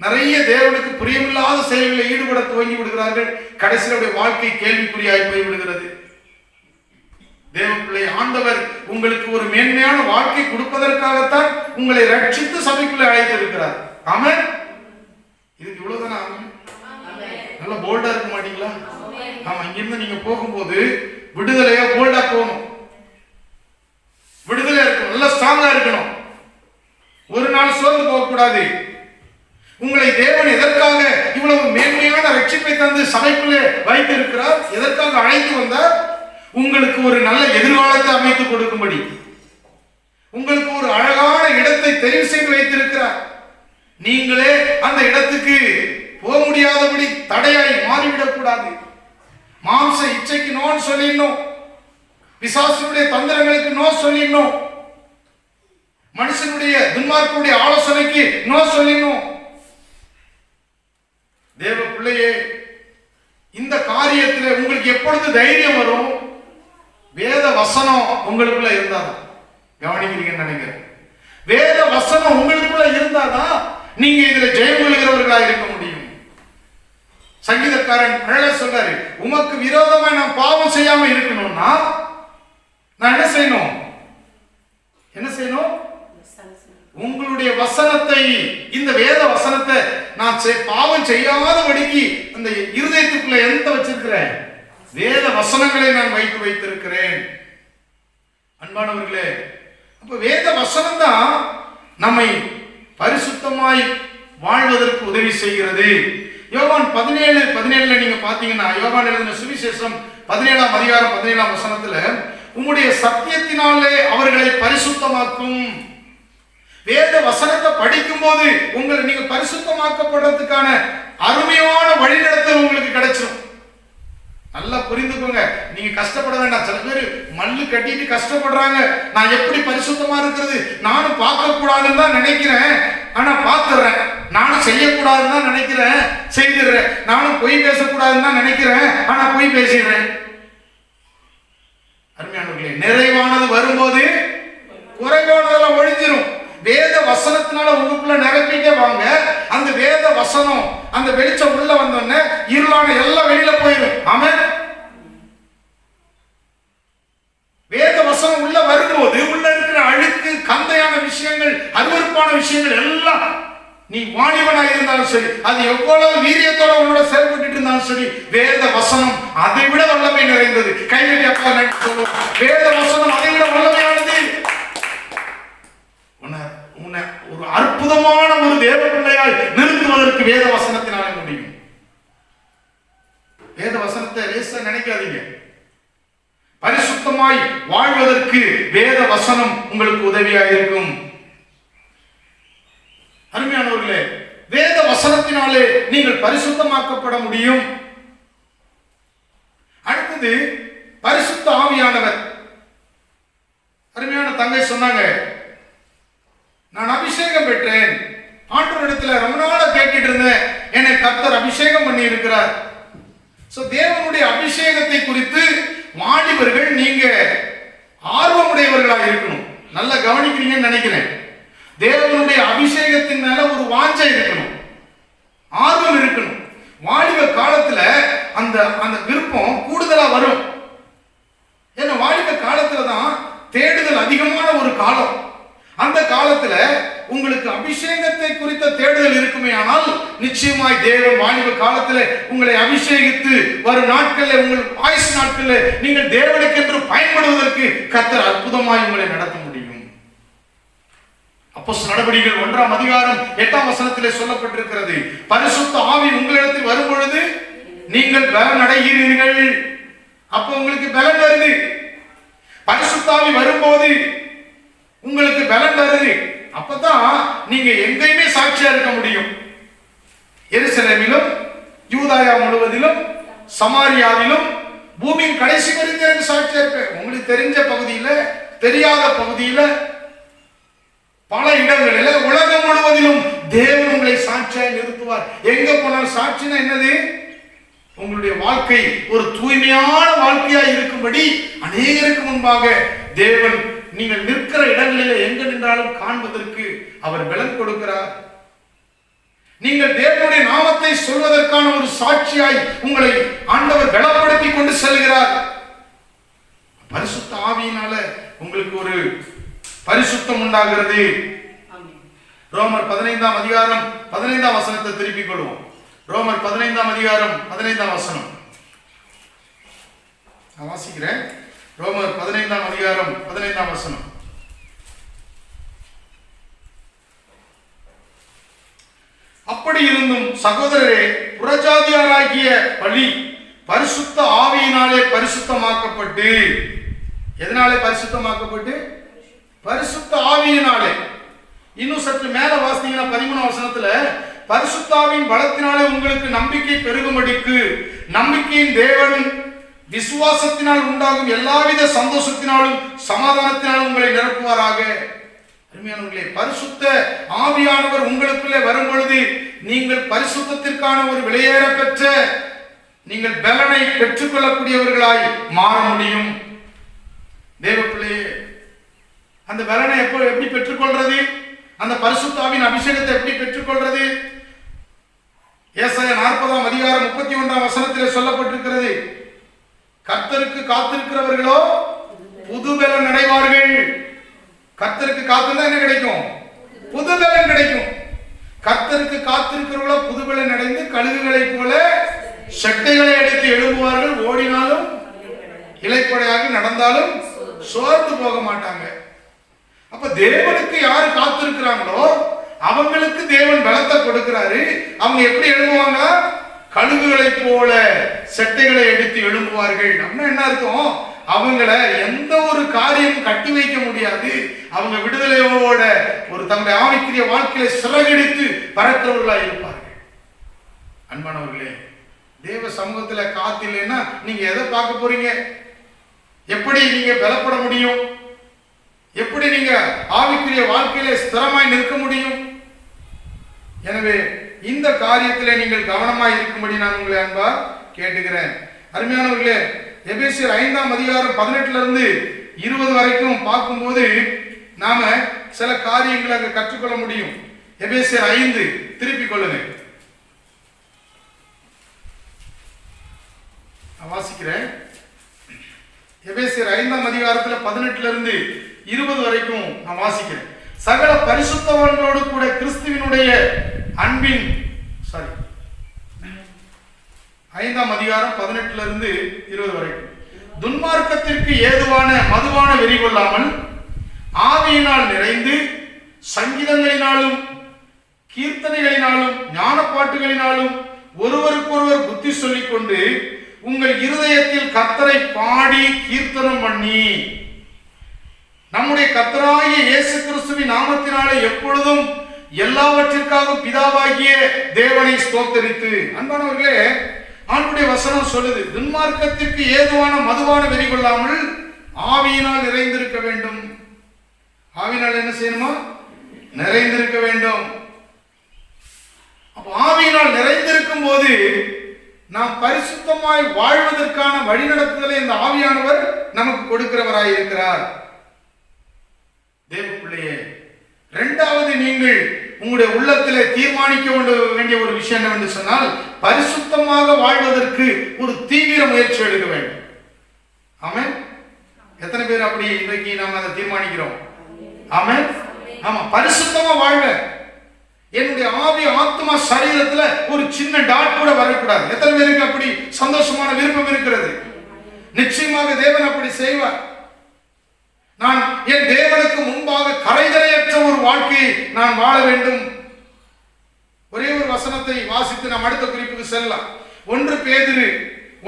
நிறைய தேவனுக்கு பிரியமில்லாத செயல்களில் ஈடுபட துவங்கி விடுகிறார்கள். கடைசியில் வாழ்க்கை கேள்விக்குறியாய் போய் விடுகிறது. தேவ பிள்ளை, ஆண்டவர் உங்களுக்கு ஒரு மேன்மையான வாழ்க்கை கொடுப்பதற்காகத்தான் உங்களை ரட்சித்து சபைக்குள்ளே அழைத்து இருக்கிறார். ஆமென். இதுக்கு இவ்வளவுதானே? ஆமென். நல்லா போல்டா இருக்க மாட்டீங்களா? ஆமா, இங்கிருந்து நீங்க போகும்போது விடுதலையா போல்டா போகணும். விடுதலையா இருக்கணும், நல்லா ஸ்ட்ராங்கா இருக்கணும். ஒரு நாள் சோர்ந்து போக கூடாது. உங்களை தேவன் எதற்காக இவ்வளவு மேன்மையான ரட்சிப்பை தந்து சபைக்குள்ளே வைத்து இருக்கிறார்? எதற்காக அழைத்து வந்தார்? உங்களுக்கு ஒரு நல்ல எதிர்காலத்தை அமைத்து கொடுக்கும்படி, உங்களுக்கு ஒரு அழகான இடத்தை தெரிவு செய்து வைத்திருக்கிறார். நீங்களே அந்த இடத்துக்கு போக முடியாதபடி தடையாய் மாறிவிடக் கூடாது. மாம்ச இச்சைக்கு நோ சொல்லிடணும், பிசாசுடைய தந்திரங்களுக்கு நோ சொல்லிடணும், மனுஷனுடைய துன்மார்க்குடைய ஆலோசனைக்கு நோ சொல்லிடணும். தேவ பிள்ளையே, இந்த காரியத்தில் உங்களுக்கு எப்பொழுது தைரியம் வரும்? வேத வசனம் உங்களுக்குள்ள இருந்தாதான். கவனிக்கிறீங்கன்னு நினைக்கிறேன். வேத வசனம் உங்களுக்குள்ள இருந்தாதான் நீங்க இதுல ஜெயம் கொள்கிறவர்களா இருக்க முடியும். சங்கீதக்காரன் அழகா சொல்றாரு, உமக்கு விரோதமா நான் பாவம் செய்யாம இருக்கணும்னா நான் என்ன செய்யணும்? என்ன செய்யணும்? உங்களுடைய வசனத்தை, இந்த வேத வசனத்தை நான் பாவம் செய்யாதபடிக்கு அந்த இருதயத்துக்குள்ள எந்த வச்சிருக்கிறேன்? வேத வசனங்களை நான் வைத்திருக்கிறேன். அன்பானவர்களே, அப்ப வேத வசனம் தான் நம்மை பரிசுத்தமாய் வாழ்வதற்கு உதவி செய்கிறது. யோவான் 17:17 நீங்க பாத்தீங்கன்னா, யோவான் எழுதின சுவிசேஷம் 17ஆம் அதிகாரம் 17ஆம் வசனத்துல, உம்முடைய சத்தியத்தினாலே அவர்களை பரிசுத்தமாக்கும். வேத வசனத்தை படிக்கும் போது நீங்க பரிசுத்தமாக்கப்படுறதுக்கான அருமையான வழிநடத்தல் உங்களுக்கு கிடைச்சிடும். நல்லா புரிந்துக்கோங்க, நீங்க கஷ்டப்பட வேண்டாம். சில பேர் மல்லு கட்டிட்டு கஷ்டப்படுறாங்க. நான் எப்படி பரிசுத்தமா இருக்கிறது? நானும் பார்க்க கூடாதுன்னு தான் நினைக்கிறேன், ஆனா பார்த்துறேன். நானும் செய்யக்கூடாதுன்னு தான் நினைக்கிறேன், செய்திடுறேன். நானும் பொய் பேசக்கூடாதுன்னு தான் நினைக்கிறேன், ஆனா பொய் பேசிடுறேன். அருமையானவர்களே, நிறைவானது வரும்போது குறைவானதெல்லாம் ஒழிஞ்சிரும். வேத வசனத்தினால உங்களுக்குள்ள நிரப்பிட்டே வாங்க. அந்த வேத வசனம், அந்த வெளிச்சம் உள்ள வந்தோடனே இருளான எல்லாம் வெளியில போயிடும். ஆமென். வேத வசனம் உள்ள வரும்போது உள்ள இருக்கிற அழுக்கு, கந்தையான விஷயங்கள், அருவருப்பான விஷயங்கள் எல்லாம், நீ வாலிபனா இருந்தாலும் சரி, அது எவ்வளவு வீரியத்தோட உன்னோட செயல்பட்டு இருந்தாலும் சரி, வேத வசனம் அதை விட வல்லமை நிறைந்தது. கையெழுதி அப்பா சொல்லுவோம், வேத வசனம் அதை விட வல்லமையானது. ஒரு அற்புதமான ஒரு தேவ பிள்ளையாய் நிறுத்துவதற்கு வேத வசனத்தினாலே முடியும். வேத வசனத்தை லேசா நினைக்காதீங்க. பரிசுத்தமாய் வாழ்வதற்கு வேத வசனம் உங்களுக்கு உதவியாக இருக்கும். அருமையானவர்களே, வேத வசனத்தினாலே நீங்கள் பரிசுத்தமாக்கப்பட முடியும். அடுத்தது பரிசுத்த ஆவியானவர். அருமையான தங்கை சொன்னாங்க, நான் அபிஷேகம் பெற்றேன். ஆண்டவரிடத்துல ரொம்ப நாளா கேட்டுட்டு இருந்தேன், என்னை கர்த்தர் அபிஷேகம் பண்ணி இருக்கிறார். தேவனுடைய அபிஷேகத்தை குறித்து வாலிபர்கள் நீங்க ஆர்வமுடையவர்களாக இருக்கணும். நல்லா கவனிக்கிறீங்கன்னு நினைக்கிறேன். தேவனுடைய அபிஷேகத்தின் மேல ஒரு வாஞ்சை இருக்கணும், ஆர்வம் இருக்கணும். வாலிப காலத்துல அந்த அந்த விருப்பம் கூடுதலா வரும். ஏன்னா வாலிப காலத்துல தான் தேடுதல் அதிகமான ஒரு காலம். அந்த காலத்துல உங்களுக்கு அபிஷேகத்தை குறித்த தேடுதல் இருக்குமே, ஆனால் நிச்சயமாய் தேவன் வாலிப காலத்துல உங்களை அபிஷேகித்து வரும் நாட்களில், உங்கள் ஆயுசு நாட்களில் நீங்கள் தேவனுக்கு என்று பயன்படுவதற்கு கர்த்தர் அற்புதமாய் உங்களை நடத்த முடியும். அப்போஸ்தலர் நடவடிக்கைகள் 1ஆம் அதிகாரம் 8ஆம் வசனத்திலே சொல்லப்பட்டிருக்கிறது, பரிசுத்த ஆவி உங்களிடத்தில் வரும் பொழுது நீங்கள் பலன் அடைகிறீர்கள். அப்போ உங்களுக்கு பலன் வருது. பரிசுத்த ஆவி வரும்போது உங்களுக்கு பலன் வருது. அப்பதான் நீங்க எங்கேயுமே சாட்சியா இருக்க முடியும். எருசலேமிலும், யூதாயா முழுவதிலும், சமாரியாவிலும், பூமியின் கடைசி வரைக்கும் எனக்கு சாட்சியா இருப்பேன். உங்களுக்கு தெரிஞ்ச பகுதியில, தெரியாத பகுதியில, பல இடங்களில் உலகம் முழுவதிலும் தேவன் உங்களை சாட்சியாய் நிறுத்துவார். எங்க போனாலும் சாட்சினா என்னது? உங்களுடைய வாழ்க்கை ஒரு தூய்மையான வாழ்க்கையாய் இருக்கும்படி அநேகருக்கு முன்பாக தேவன் நீங்கள் நிற்கிற இடங்களிலே எங்க நின்றாலும் காண்பதற்கு அவர் பலன் கொடுக்கிறார். நீங்கள் தேவனுடைய நாமத்தை சொல்வதற்கான ஒரு சாட்சியாய் உங்களை ஆண்டவர் பலப்படுத்தி கொண்டு செல்கிறார். பரிசுத்த ஆவியினால உங்களுக்கு ஒரு பரிசுத்தம் உண்டாகிறது. ரோமர் 15ஆம் அதிகாரம் 15ஆம் வசனத்தை திருப்பிக் கொள்வோம். ரோமர் 15ஆம் அதிகாரம் 15ஆம் வசனம் நான் வாசிக்கிறேன். ரோமர் 15ஆம் அதிகாரம் 15ஆம் வசனம். அப்படி இருந்தும் சகோதரரே, புறஜாதியாராகிய பலி பரிசுத்த ஆவியினாலே பரிசுத்தமாக்கப்பட்டு, எதனாலே பரிசுத்தமாக்கப்பட்டு? பரிசுத்த ஆவியினாலே. இன்னும் சற்று மேல வாசித்தீங்கன்னா 13ஆம் வசனத்துல, பரிசுத்தாவின் பலத்தினாலே உங்களுக்கு நம்பிக்கை பெருகும்படிக்கு நம்பிக்கையின் தேவன் விசுவாசத்தினால் உண்டாகும் எல்லாவித சந்தோஷத்தினாலும் சமாதானத்தினாலும் உங்களை நிரப்புவாராக. அருமையானவர்களே, பரிசுத்த ஆவியானவர் உங்களுக்குள்ளே வரும் பொழுது நீங்கள் பரிசுத்தத்திற்கான ஒரு விலையேற பெற்ற நீங்கள் பலனை பெற்றுக்கொள்ளக்கூடியவர்களாய் மாற முடியும். தேவ பிள்ளையே, அந்த பலனை எப்படி பெற்றுக்கொள்றது? அந்த பரிசுத்தாவின் அபிஷேகத்தை எப்படி பெற்றுக்கொள்றது? ஏசாயா 40ஆம் அதிகாரம் 31ஆம் வசனத்திலே சொல்லப்பட்டிருக்கிறது, கர்த்தருக்கு காத்திருக்கிறவர்களோ புது பலன் அடைவார்கள். கர்த்தருக்கு காத்திருந்தா என்ன கிடைக்கும்? புது பலன் கிடைக்கும். கர்த்தருக்கு காத்திருக்கிறவர்களோ புது பலன் அடைந்து கழுகுகளைப் போல செட்டைகளை அடித்து எழும்புவார்கள். ஓடினாலும் இளைப்படையாக நடந்தாலும் சோர்ந்து போக மாட்டாங்க. அப்ப தேவனுக்கு யாரு காத்திருக்கிறாங்களோ அவங்களுக்கு தேவன் பலத்தை கொடுக்கிறாரு. அவங்க எப்படி எழும்புவாங்க? கழுகுகளை போல செட்டைகளை எடுத்து எழும்புவார்கள். அப்படின்னா என்ன அர்த்தம்? அவங்கள எந்த ஒரு காரியம் கட்டி வைக்க முடியாது. அவங்க விடுதலையோட ஒரு தங்களுடைய ஆவிக்குரிய வாழ்க்கையில சிறகடித்து பறக்கிறவர்களா இருப்பார்கள். அன்பானவர்களே, தேவ சமூகத்துல காத்தில்லைன்னா நீங்க எதை பார்க்க போறீங்க? எப்படி நீங்க பலப்பட முடியும்? எப்படி நீங்க ஆவிக்குரிய வாழ்க்கையில ஸ்திரமாய் நிற்க முடியும்? எனவே இந்த காரியத்திலே நீங்கள் கவனமாய் இருக்கும்படி நான் உங்களை அன்பா கேட்டுக்கிறேன். அருமையானவர்களே, எபேசியர் 5ஆம் அதிகாரம் 18 இருந்து 20 வரைக்கும் பார்க்கும்போது நாம சில காரியங்களை அங்க கற்றுக்கொள்ள முடியும். எபேசியர் 5 திருப்பிக் கொள்ளுங்க. நான் வாசிக்கிறேன். எபேசியர் 5ஆம் அதிகாரத்துல 18 இருந்து 20 வரைக்கும் நான் வாசிக்கிறேன். சகல பரிசுத்தவான்களோடு கூட கிறிஸ்துவினுடைய அன்பின் 5ஆம் அதிகாரம் 18 இருந்து 20 வரைக்கும், துன்மார்க்கத்திற்கு ஏதுவான மதுவான வெறி கொள்ளாமல் ஆவியினால் நிறைந்து சங்கீதங்களினாலும் கீர்த்தனைகளினாலும் ஞானப்பாட்டுகளினாலும் ஒருவருக்கொருவர் புத்தி சொல்லிக் கொண்டு உங்கள் இருதயத்தில் கர்த்தரை பாடி கீர்த்தனம் பண்ணி நம்முடைய கர்த்தராகிய இயேசு கிறிஸ்துவின் நாமத்தினாலே எப்பொழுதும் எல்லாவற்றிற்காக பிதாவாகிய தேவனை ஸ்தோத்தரித்து. அன்பானவர்களே, ஆண்டுடைய வசனம் சொல்லுது, துன்மார்க்கத்திற்கு ஏதுவான மதுவான வெறி கொள்ளாமல் ஆவியினால் நிறைந்திருக்க வேண்டும். ஆவியினால் என்ன செய்யணுமா? நிறைந்திருக்க வேண்டும். அப்ப ஆவியினால் நிறைந்திருக்கும் போது நாம் பரிசுத்தமாய் வாழ்வதற்கான வழிநடத்துதலை இந்த ஆவியானவர் நமக்கு கொடுக்கிறவராய் இருக்கிறார். தேவ பிள்ளையே, இரண்டாவது நீங்கள் உங்களுடைய உள்ளத்திலே தீர்மானிக்க வேண்டிய ஒரு விஷயம் என்னவென்று சொன்னால், பரிசுத்தமாக வாழ்வதற்கு ஒரு தீவிர முயற்சி எடுக்க வேண்டும். ஆமென். எத்தனை பேர் அப்படி இன்றைக்கு நாம் அதை தீர்மானிக்கிறோம்? ஆமென். ஆமா, பரிசுத்தமா வாழ்வ. என்னுடைய ஆவி ஆத்மா சரீரத்துல ஒரு சின்ன டாட் கூட வரக்கூடாது. எத்தனை பேருக்கு அப்படி சந்தோஷமான விருப்பம் இருக்கிறது? நிச்சயமாக தேவன் அப்படி செய்வார். நான் என் தேவனுக்கு முன்பாக கரைதரையற்ற ஒரு வாழ்க்கையை நான் வாழ வேண்டும். ஒரே ஒரு வசனத்தை வாசித்து நாம் அடுத்த குறிப்புக்கு செல்லலாம். 1 பேதுரு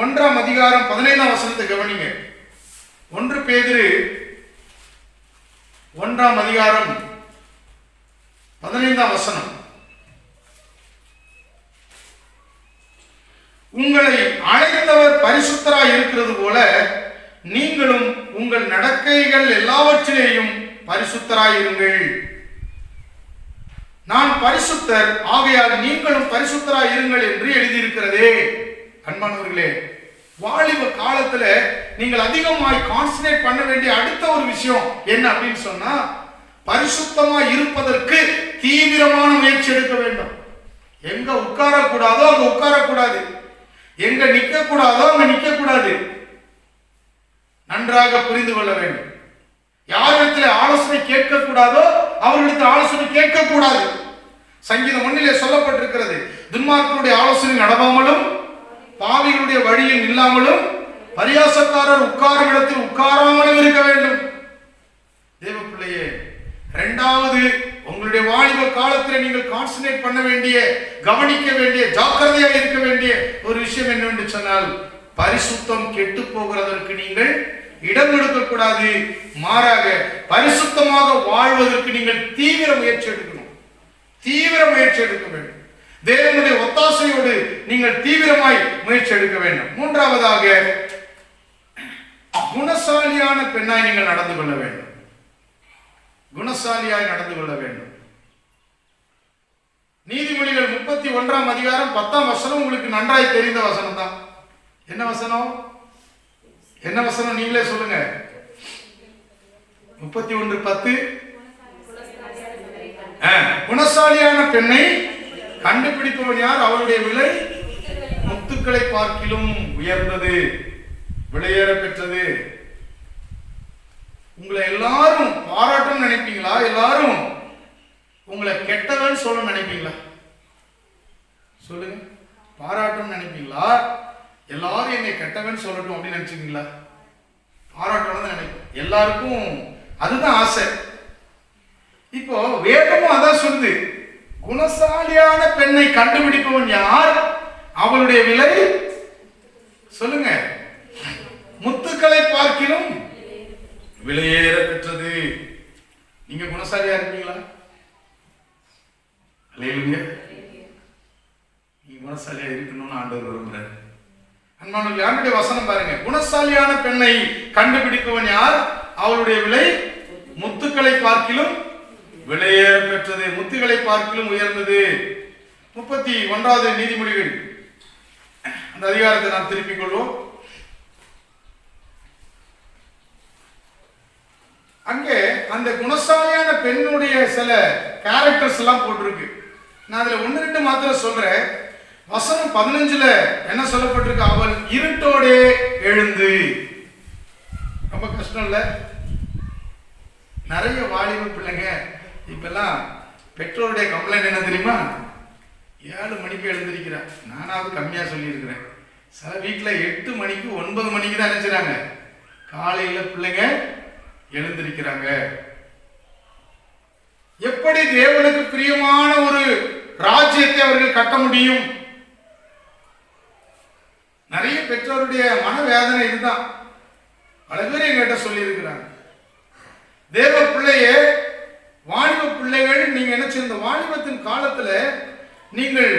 1ஆம் அதிகாரம் 15ஆம் வசனத்தை கவனிங்க. 1 பேதுரு 1ஆம் அதிகாரம் 15ஆம் வசனம். உங்களை அழைத்தவர் பரிசுத்தராய் இருக்கிறது போல நீங்களும் உங்கள் நடக்கைகள் எல்லாவற்றிலேயும் பரிசுத்தராய் இருங்கள். நான் பரிசுத்தர், ஆகையால் நீங்களும் பரிசுத்தராய் இருங்கள் என்று எழுதியிருக்கிறதே. அன்பானவர்களே, வாலிப காலத்துல நீங்கள் அதிகமாய் கான்சன்ட்ரேட் பண்ண வேண்டிய அடுத்த ஒரு விஷயம் என்ன அப்படின்னு சொன்னா, பரிசுத்தமா இருப்பதற்கு தீவிரமான முயற்சி எடுக்க வேண்டும். எங்க உட்காரக்கூடாதோ அங்க உட்காரக்கூடாது, எங்க நிக்க கூடாதோ அங்க நிக்க கூடாது. நன்றாக புரிந்து கொள்ள வேண்டும். யாரிடத்தில் ஆலோசனை கேட்கக்கூடாதோ அவர்களிடத்தில் ஆலோசனை கேட்கக்கூடாது. சங்கீதம் 1 சொல்லப்பட்டிருக்கிறது, துன்மார்க்கருடைய ஆலோசனை நடவாமலும் பாவிகளுடைய வழியில் நில்லாமலும் பரியாசக்காரர் உட்காரும் இடத்தில் உட்காராமலும் இருக்க வேண்டும். தேவ பிள்ளையே, இரண்டாவது, உங்களுடைய வாலிப காலத்தில் நீங்கள் கான்சன்ட்ரேட் பண்ண வேண்டிய, கவனிக்க வேண்டிய, ஜாக்கிரதையாக இருக்க வேண்டிய ஒரு விஷயம் என்னவென்று சொன்னால், பரிசுத்தம் கெட்டு போகிறதற்கு நீங்கள் இடம் கொடுக்க கூடாது. மாறாக பரிசுத்தமாக வாழ்வதற்கு நீங்கள் தீவிர முயற்சி எடுக்கணும். தீவிர முயற்சி எடுக்க வேண்டும். தேவனுடைய ஒத்தாசையோடு நீங்கள் தீவிரமாய் முயற்சி எடுக்க வேண்டும். மூன்றாவதாக, குணசாலியான பெண்ணாய் நீங்கள் நடந்து கொள்ள வேண்டும். குணசாலியாய் நடந்து கொள்ள வேண்டும். நீதிமொழிகள் 31 அதிகாரம் 10 உங்களுக்கு நன்றாய் தெரிந்த வசனம் தான். என்ன வசனம்? என்ன வசனம்? நீங்களே சொல்லுங்க. 31:10. குணசாலியான பெண்ணை கண்டுபிடிப்பவன் யார்? அவருடைய விலை முத்துக்களை பார்க்கிலும் உயர்ந்தது, விலையேற பெற்றது. உங்களை எல்லாரும் பாராட்டம் நினைப்பீங்களா? எல்லாரும் உங்களை கெட்டவன் சொல்ல நினைப்பீங்களா? சொல்லுங்க. பாராட்டம் நினைப்பீங்களா? எல்லாரும் என்னை கெட்டவன் சொல்லட்டும் அப்படின்னு நினைச்சுக்கீங்களா? பாராட்டம் நினைப்போம். எல்லாருக்கும் அதுதான் ஆசை. இப்போ வேதமும் அதான் சொல்லுது, குணசாலியான பெண்ணை கண்டுபிடிப்பவன் யார்? அவளுடைய விலை சொல்லுங்க, முத்துக்களை பார்க்கிலும் விலையேற பெற்றது. நீங்க குணசாலியா இருப்பீங்களா? அல்லேலூயா. நீங்க குணசாலியா இருக்கணும்னு ஆண்டவர் விரும்புறாரு. அன்பானவர்களே, யாருடைய வசனம் பாருங்க. குணசாலியான பெண்ணை கண்டுபிடிப்பவன் யார்? அவளுடைய விலை முத்துக்களை பார்க்கிலும் விலையேற பெற்றது, முத்துக்களை பார்க்கிலும் உயர்ந்தது. 31வது நீதிமொழிகள் அந்த அதிகாரத்தை நாம் திருப்பிக் கொள்வோம். அங்கே அந்த குணசாலியான பெண்ணுடைய சில கேரக்டர்ஸ் எல்லாம் போட்டிருக்கு. நான் அதுல 1-2 மாத்திரம் சொல்றேன். வசனம் 15 என்ன சொல்லப்பட்டிருக்கு? அவள் இருட்டோடே எழுந்து. ரொம்ப கஷ்டம் இல்ல? நிறைய வாலிப பிள்ளைங்க இப்பெல்லாம் பெற்றோருடைய கம்ப்ளைண்ட் என்ன தெரியுமா? 7 மணிக்கு எழுந்திருக்கிறேன். நானாவது கம்மியா சொல்லியிருக்கிறேன். சில வீட்டில் 8 மணிக்கு 9 மணிக்கு தான் நினைச்சுறாங்க காலையில பிள்ளைங்க எழுந்திருக்கிறாங்க. எப்படி தேவனுக்கு பிரியமான ஒரு ராஜ்யத்தை அவர்கள் கட்ட முடியும்? நிறைய பெற்றோருடைய மனவேதனை இதுதான். பல பேர் எங்கிட்ட சொல்லி இருக்கிறாங்க, தேவ பிள்ளையே, வாலிப பிள்ளைகள், நீங்க என்ன செய்ய, வாலிபத்தின் காலத்துல நீங்கள்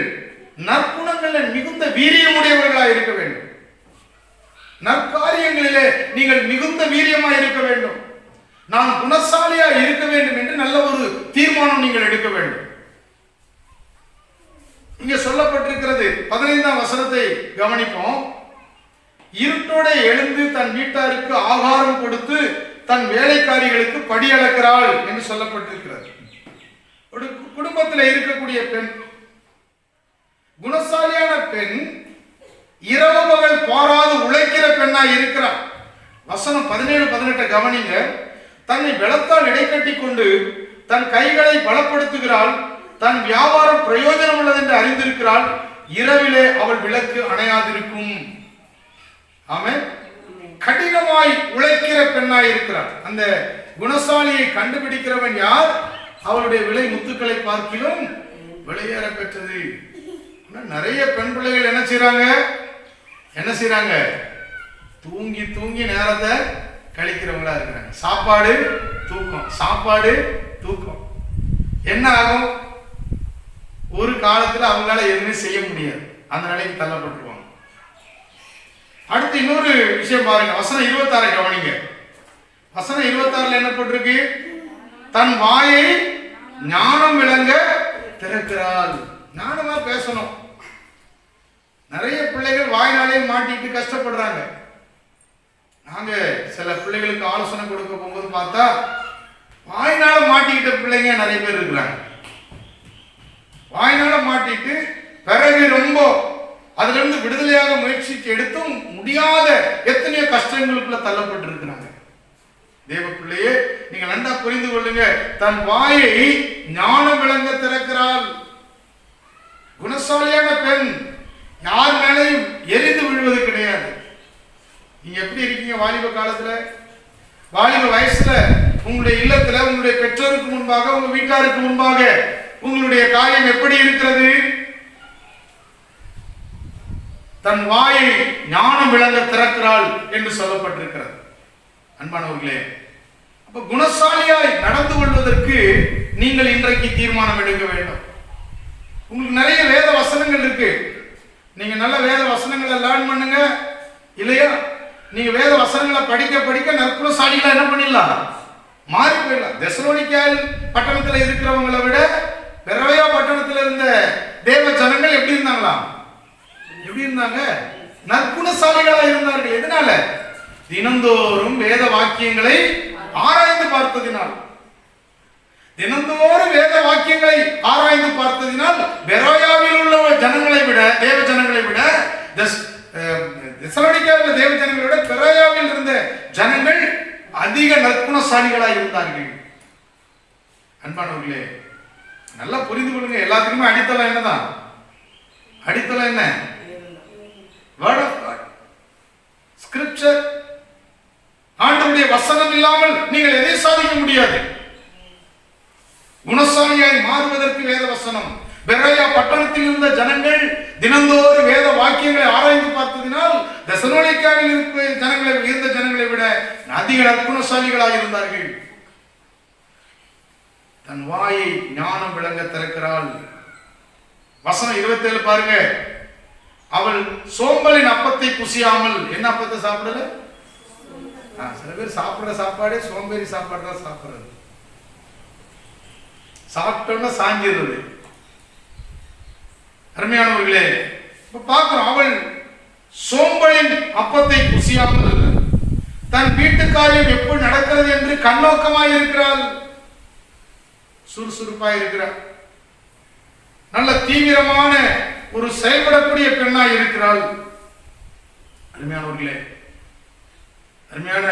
நற்குணங்களில் மிகுந்த வீரியமுடையவர்களாக இருக்க வேண்டும். நற்காரியங்களிலே நீங்கள் மிகுந்த வீரியமாக இருக்க வேண்டும். நான் குணசாலியா இருக்க வேண்டும் என்று நல்ல ஒரு தீர்மானம் நீங்கள் எடுக்க வேண்டும். இங்க சொல்லப்பட்டிருக்கிறது 15ஆம் வசனத்தை கவனிப்போம். இருட்டோட எழுந்து தன் வீட்டாருக்கு ஆகாரம் கொடுத்து தன் வேலைக்காரிகளுக்கு படி அளக்கிறாள் என்று சொல்லப்பட்டிருக்கிறது. ஒரு குடும்பத்தில் இருக்கக்கூடிய பெண், குணசாலியான பெண், இரவு பகல் பாராது உழைக்கிற பெண்ணாய் இருக்கிறார். வசனம் 17-18 கவனிங்க. தன்னை பலத்தால் இடைக்கட்டி கொண்டு தன் கைகளை பலப்படுத்துகிறாள். தன் வியாபாரம் பிரயோஜனம் உள்ளது என்று அறிந்திருக்கிறாள். இரவிலே அவள் விளக்கு அணையாதிருக்கும். ஆமென். கடினமாய் உழைக்கிற பெண்ணாய் இருக்கிறாள். அந்த குணசாலியை கண்டுபிடிக்கிறவன் யார்? அவளுடைய விலை முத்துக்களை பார்க்கிலும் விலையேற பெற்றது. நிறைய பெண் பிள்ளைகள் என்ன செய்றாங்க? தூங்கி தூங்கி நேரத்தை கழிக்கிறவங்களா இருக்கிறாங்க. சாப்பாடு தூக்கம், சாப்பாடு தூக்கம். என்ன ஆகும்? ஒரு காலத்துல அவங்களால எதுவுமே செய்ய முடியாது, அந்த நிலைக்கு தள்ளப்பட்டுருவாங்க. அடுத்து இன்னொரு விஷயம் பாருங்க, வசனம் 26 கவனிங்க. வசனம் 26 என்ன போட்டிருக்கு? தன் வாயை ஞானம் விளங்க திறக்கிறாள். ஞானமா பேசணும். நிறைய பிள்ளைகள் வாய்னாலே மாட்டிட்டு கஷ்டப்படுறாங்க. நாங்க சில பிள்ளைகளுக்கு ஆலோசனை கொடுக்க போகும்போது பார்த்தா வாய்னால மாட்டிக்கிட்ட பிள்ளைங்க நிறைய பேர் இருக்கிறாங்க. வாய்னால மாட்டிட்டு பிறகு ரொம்ப அதுல இருந்து விடுதலையாக முயற்சிக்கு எடுத்தும் முடியாத எத்தனையோ கஷ்டங்களுக்குள்ள தள்ளப்பட்டு இருக்கிறாங்க. தேவ பிள்ளையே, நீங்க நன்றா புரிந்து கொள்ளுங்க. தன் வாயை ஞானம் விளங்க திறக்கிறாள். குணசாலியான பெண் யார் மேலையும் எரிந்து விழுவது கிடையாது. நீங்க எப்படி இருக்கீங்க வாலிப காலத்துல, வாலிப வயசுல, உங்களுடைய இல்லத்துல, உங்களுடைய பெற்றோருக்கு முன்பாக, உங்க வீட்டாருக்கு முன்பாக உங்களுடைய காரியம் எப்படி இருக்கிறது? தன் வாயை ஞானம் விளங்க திறக்கிறாள் என்று சொல்லப்பட்டிருக்கிறது. அன்பானவர்களே, அப்ப குணசாலியாய் நடந்து கொள்வதற்கு நீங்கள் இன்றைக்கு தீர்மானம் எடுக்க வேண்டும். உங்களுக்கு நிறைய வேத வசனங்கள் இருக்கு. நீங்க நல்ல வேத வசனங்களை லேர்ன் பண்ணுங்க. இல்லையா, நீங்க வேத வசனங்களை படிக்க படிக்க நற்குணசாலிகளா என்ன பண்ணிடலாம்? மாறி போயிடலாம். தெசலோனிக்கேல் பட்டணத்துல இருக்கிறவங்களை விட பெரோயா பட்டணத்துல இருந்த தேவ ஜனங்கள் எப்படி இருந்தாங்களா? எப்படி இருந்தாங்க? நற்குணசாலிகளா இருந்தார்கள். எதனால? தினந்தோறும் வேத வாக்கியங்களை ஆராய்ந்து பார்த்ததினால். தினந்தோறும் வேத வாக்கியங்களை ஆராய்ந்து பார்த்ததினால் பெரோயாவில் உள்ள ஜனங்களை விட, தேவ ஜனங்களை விட, தெசலோனிக்கேயில் தேவ ஜனங்களை விட பெரோயாவில் இருந்த ஜனங்கள் அதிக நற்குணசாலிகளாக இருந்தார்கள். அன்பானவர்களே, நல்லா புரிந்து கொள்ளுங்க. எல்லாத்துக்குமே அடித்தளம் என்னதான்? அடித்தளம் என்ன? Word of God, scripture. ஆண்டவருடைய வசனம் இல்லாமல் நீங்கள் எதை சாதிக்க முடியாது. குணசாலியாய் மாறுவதற்கு வேத வசனம். பெரோயா பட்டணத்தில் இருந்த ஜனங்கள் தினந்தோறும் வேத வாக்கியங்களை ஆராய்ந்து பார்த்ததினால் தெசலோனிக்கேயில் இருக்கிற ஜனங்களை, இருந்த ஜனங்களை விட அதிக நற்குணசாலிகளாக இருந்தார்கள். தன் வாயை ஞானம் விளங்க திறக்கிறாள். வசனம் 27 பாருங்க. அவள் சோம்பலின் அப்பத்தை புசியாமல், என்ன அப்பத்தை சாப்பிடல? சில பேர் சாப்பிடுற சாப்பாடே சோம்பேறி சாப்பாடு தான் சாப்பிடுறது. சாப்பிட்டோம்னா சாஞ்சிடுறது. அருமையானவர்களே, இப்ப பார்க்கிறோம், அவள் சோம்பலின் அப்பத்தை புசியாமல் தன் வீட்டு காரியம் எப்படி நடக்கிறது என்று கண்ணோக்கமாய் இருக்கிறாள். சுறுசுறுப்பாய் இருக்கிறாள். நல்ல தீவிரமான ஒரு செயல்படக்கூடிய பெண்ணாய் இருக்கிறாள். அருமையானவர்களே, அருமையான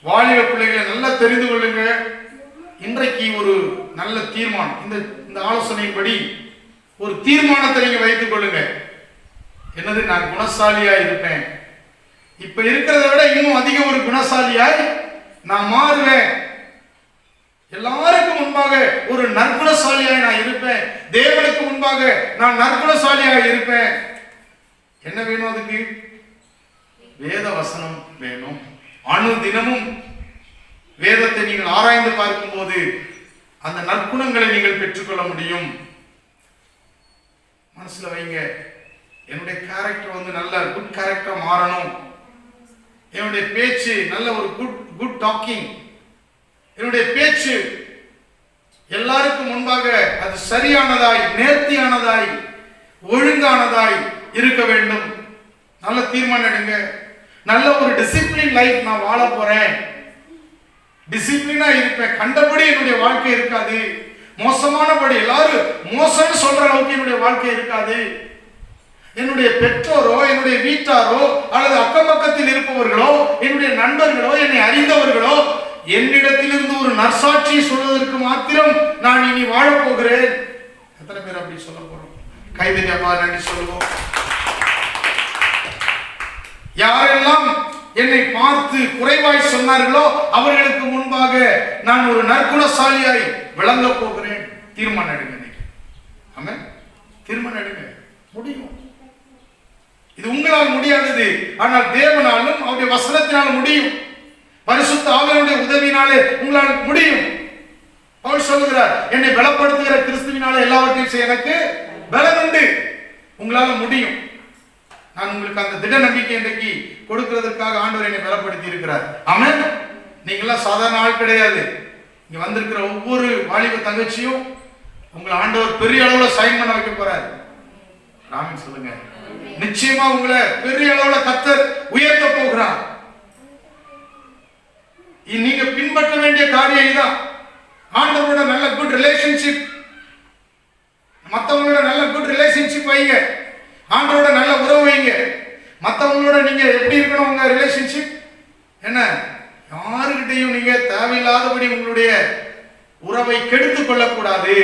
வாலிப பிள்ளைகளை நல்லா தெரிந்து கொள்ளுங்க. இன்றைக்கு ஒரு நல்ல தீர்மானம், இந்த ஆலோசனைப்படி ஒரு தீர்மானத்தை நீங்க வைத்துக் கொள்ளுங்க. என்னது? நான் குணசாலியா இருப்பேன். இப்ப இருக்கிறத விட இன்னும் அதிக ஒரு குணசாலியாய் நான் மாறுவேன். எல்லாருக்கும் முன்பாக ஒரு நற்குணசாலியாய் நான் இருப்பேன். தேவனுக்கு முன்பாக நான் நற்குணசாலியாக இருப்பேன். என்ன வேணும்? அதுக்கு வேத வசனம் வேணும். அனுதினமும் வேதத்தை நீங்கள் ஆராய்ந்து பார்க்கும் போது அந்த நற்குணங்களை நீங்கள் பெற்றுக்கொள்ள முடியும். மனசுல வைங்க, என்னுடைய கேரக்டர் நல்ல குட் கேரக்டர் மாறணும். என்னுடைய பேச்சு நல்ல ஒரு குட் டாக்கிங். என்னுடைய பேச்சு எல்லாருக்கும் முன்பாக அது சரியானதாய், நேர்த்தியானதாய், ஒழுங்கானதாய் இருக்க வேண்டும். நல்ல தீர்மானம் எடுங்க. நல்ல ஒரு டிசிப்ளின் லைஃப் நான் வாழ போறேன். டிசிப்ளினா இருப்பேன். கண்டபடி என்னுடைய வாழ்க்கை இருக்காது. மோசமானபடி எல்லாரும் மோசம்னு சொல்ற அளவுக்கு என்னுடைய வாழ்க்கை இருக்காது. என்னுடைய பெற்றோரோ, என்னுடைய வீட்டாரோ, அல்லது அக்கம் பக்கத்தில் இருப்பவர்களோ, என்னுடைய நண்பர்களோ, என்னை அறிந்தவர்களோ என்னிடத்திலிருந்து ஒரு நற்சாட்சி சொல்வதற்கு மாத்திரம் நான் இனி வாழப் போகிறேன். எத்தனை பேர் அப்படி சொல்ல போறோம்? கைதட்டப்பா, நன்றி சொல்லுவோம். யாரெல்லாம் என்னை பார்த்து குறைவாய் சொன்னார்களோ அவர்களுக்கு முன்பாக நான் ஒரு நற்குணசாலியாய் விளங்க போகிறேன். தீர்மானம் எடுங்க. ஆமென். தீர்மானம் எடுங்க. முடியும். இது உங்களால் முடியாதது, ஆனால் தேவனாலும் அவருடைய வசனத்தினால் முடியும். பரிசுத்த ஆவியானவருடைய உதவினாலே உங்களால் முடியும். பவுல் சொல்லுகிறார், என்னை பலப்படுத்துகிற கிறிஸ்துவினாலே எல்லாவற்றையும் செய்ய எனக்கு பலன் உண்டு. உங்களால முடியும். நான் உங்களுக்கு அந்த திட நம்பிக்கை இன்றைக்கு கொடுக்கிறதுக்காக ஆண்டவர் என்னை பலப்படுத்தி இருக்கிறார். ஆமென். நீங்களாம் சாதாரண ஆள் கிடையாது. இங்க வந்திருக்கிற ஒவ்வொரு வாலிப தங்கச்சியும் உங்களை ஆண்டவர் பெரிய அளவுல சைன் பண்ண வைக்க போறாரு. ஆமென் சொல்லுங்க. நிச்சயமா உங்களை பெரிய அளவுல கர்த்தர் உயர்த்த போகிறார். நீங்க பின்பற்ற வேண்டிய காரியம் இதுதான். ஆண்டவரோட நல்ல குட் ரிலேஷன்ஷிப், மற்றவங்களோட நல்ல குட் ரிலேஷன்ஷிப் வைங்க. ஆண்டவரோட நல்ல உறவு வைங்க. மற்றவங்களோட நீங்க எப்படி இருக்கணும்? உங்க ரிலேஷன்ஷிப் என்ன? யாருக்கிட்டையும் நீங்க தேவையில்லாதபடி உங்களுடைய உறவை கெடுத்துக் கொள்ளக்கூடாது.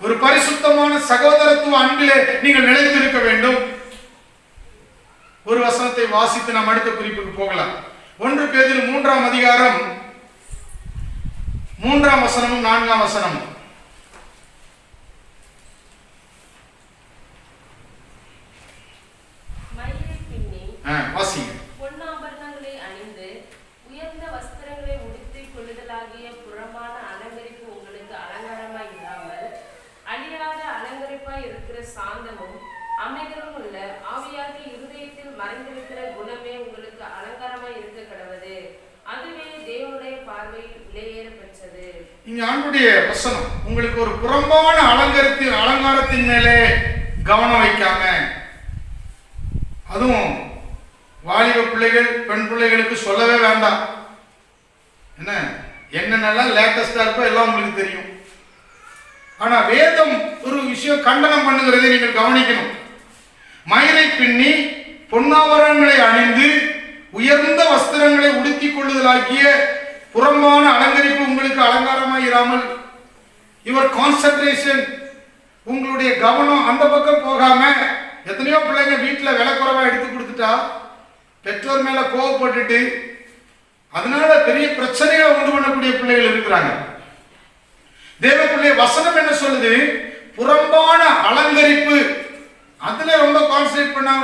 ஒரு பரிசுத்தமான சகோதரத்துவ அன்பிலே நீங்கள் நிலைத்திருக்க வேண்டும். ஒரு வசனத்தை வாசித்து நாம் அடுத்த குறிப்புக்கு போகலாம். 1 பேதுரு 3ஆம் அதிகாரம் 3ஆம் வசனமும் 4ஆம் வசனமும். வாசிங்க. பொன்னாபரணங்களை அணிந்து உயர்ந்த வஸ்திரங்களை உடுத்திக் கொள்ளுதலாகிய புறமான அலங்கரிப்பு உங்களுக்கு அலங்காரமாய் இல்லாமல் அழியாத அலங்கரிப்பாய் இருக்கிற சாந்தமும் அமைதலும் உள்ள ஆவியாகிய இருதயத்தில் மறைந்திருக்கிற குணமே உங்களுக்கு அலங்காரமாய் இருக்க கடவது. அதுவே தேவனுடைய பார்வையில் விலையேற பெற்றது. இங்க ஆண்டுடைய வசனம் உங்களுக்கு ஒரு புறம்பான அலங்காரத்தின் மேலே கவனம் வைக்காம, அதுவும் வாலிப பிள்ளைகள் பெண் பிள்ளைகளுக்கு சொல்லவே வேண்டாம். என்னென்னலாம் லேட்டஸ்டா இருக்கோ எல்லாம் உங்களுக்கு தெரியும். ஆனா வேதம் ஒரு விஷயம் கண்டனம் பண்ணுகிறதை நீங்கள் கவனிக்கணும். மயிரை பின்னி பொன்னாபரணங்களை அணிந்து உயர்ந்த வஸ்திரங்களை உடுத்திக் கொள்ளுதலாகிய புறம்பான அலங்கரிப்பு உங்களுக்கு அலங்காரமாய் இராமல், யுவர் கான்சன்ட்ரேஷன், உங்களுடைய கவனம் அந்த பக்கம் போகாம. எத்தனையோ பிள்ளைங்க வீட்டில் விலை குறைவா எடுத்து கொடுத்துட்டா பெற்றோர் மேல கோவப்பட்டுட்டு அதனால பெரிய பிரச்சனைகளை உண்டு பண்ணக்கூடிய பிள்ளைகள் இருக்கிறாங்க. தேவனுடைய வசனம் என்ன சொல்லுது? புறம்பான அலங்கரிப்பு, அதுல ரொம்ப கான்சன்ட்ரேட் பண்ணாம.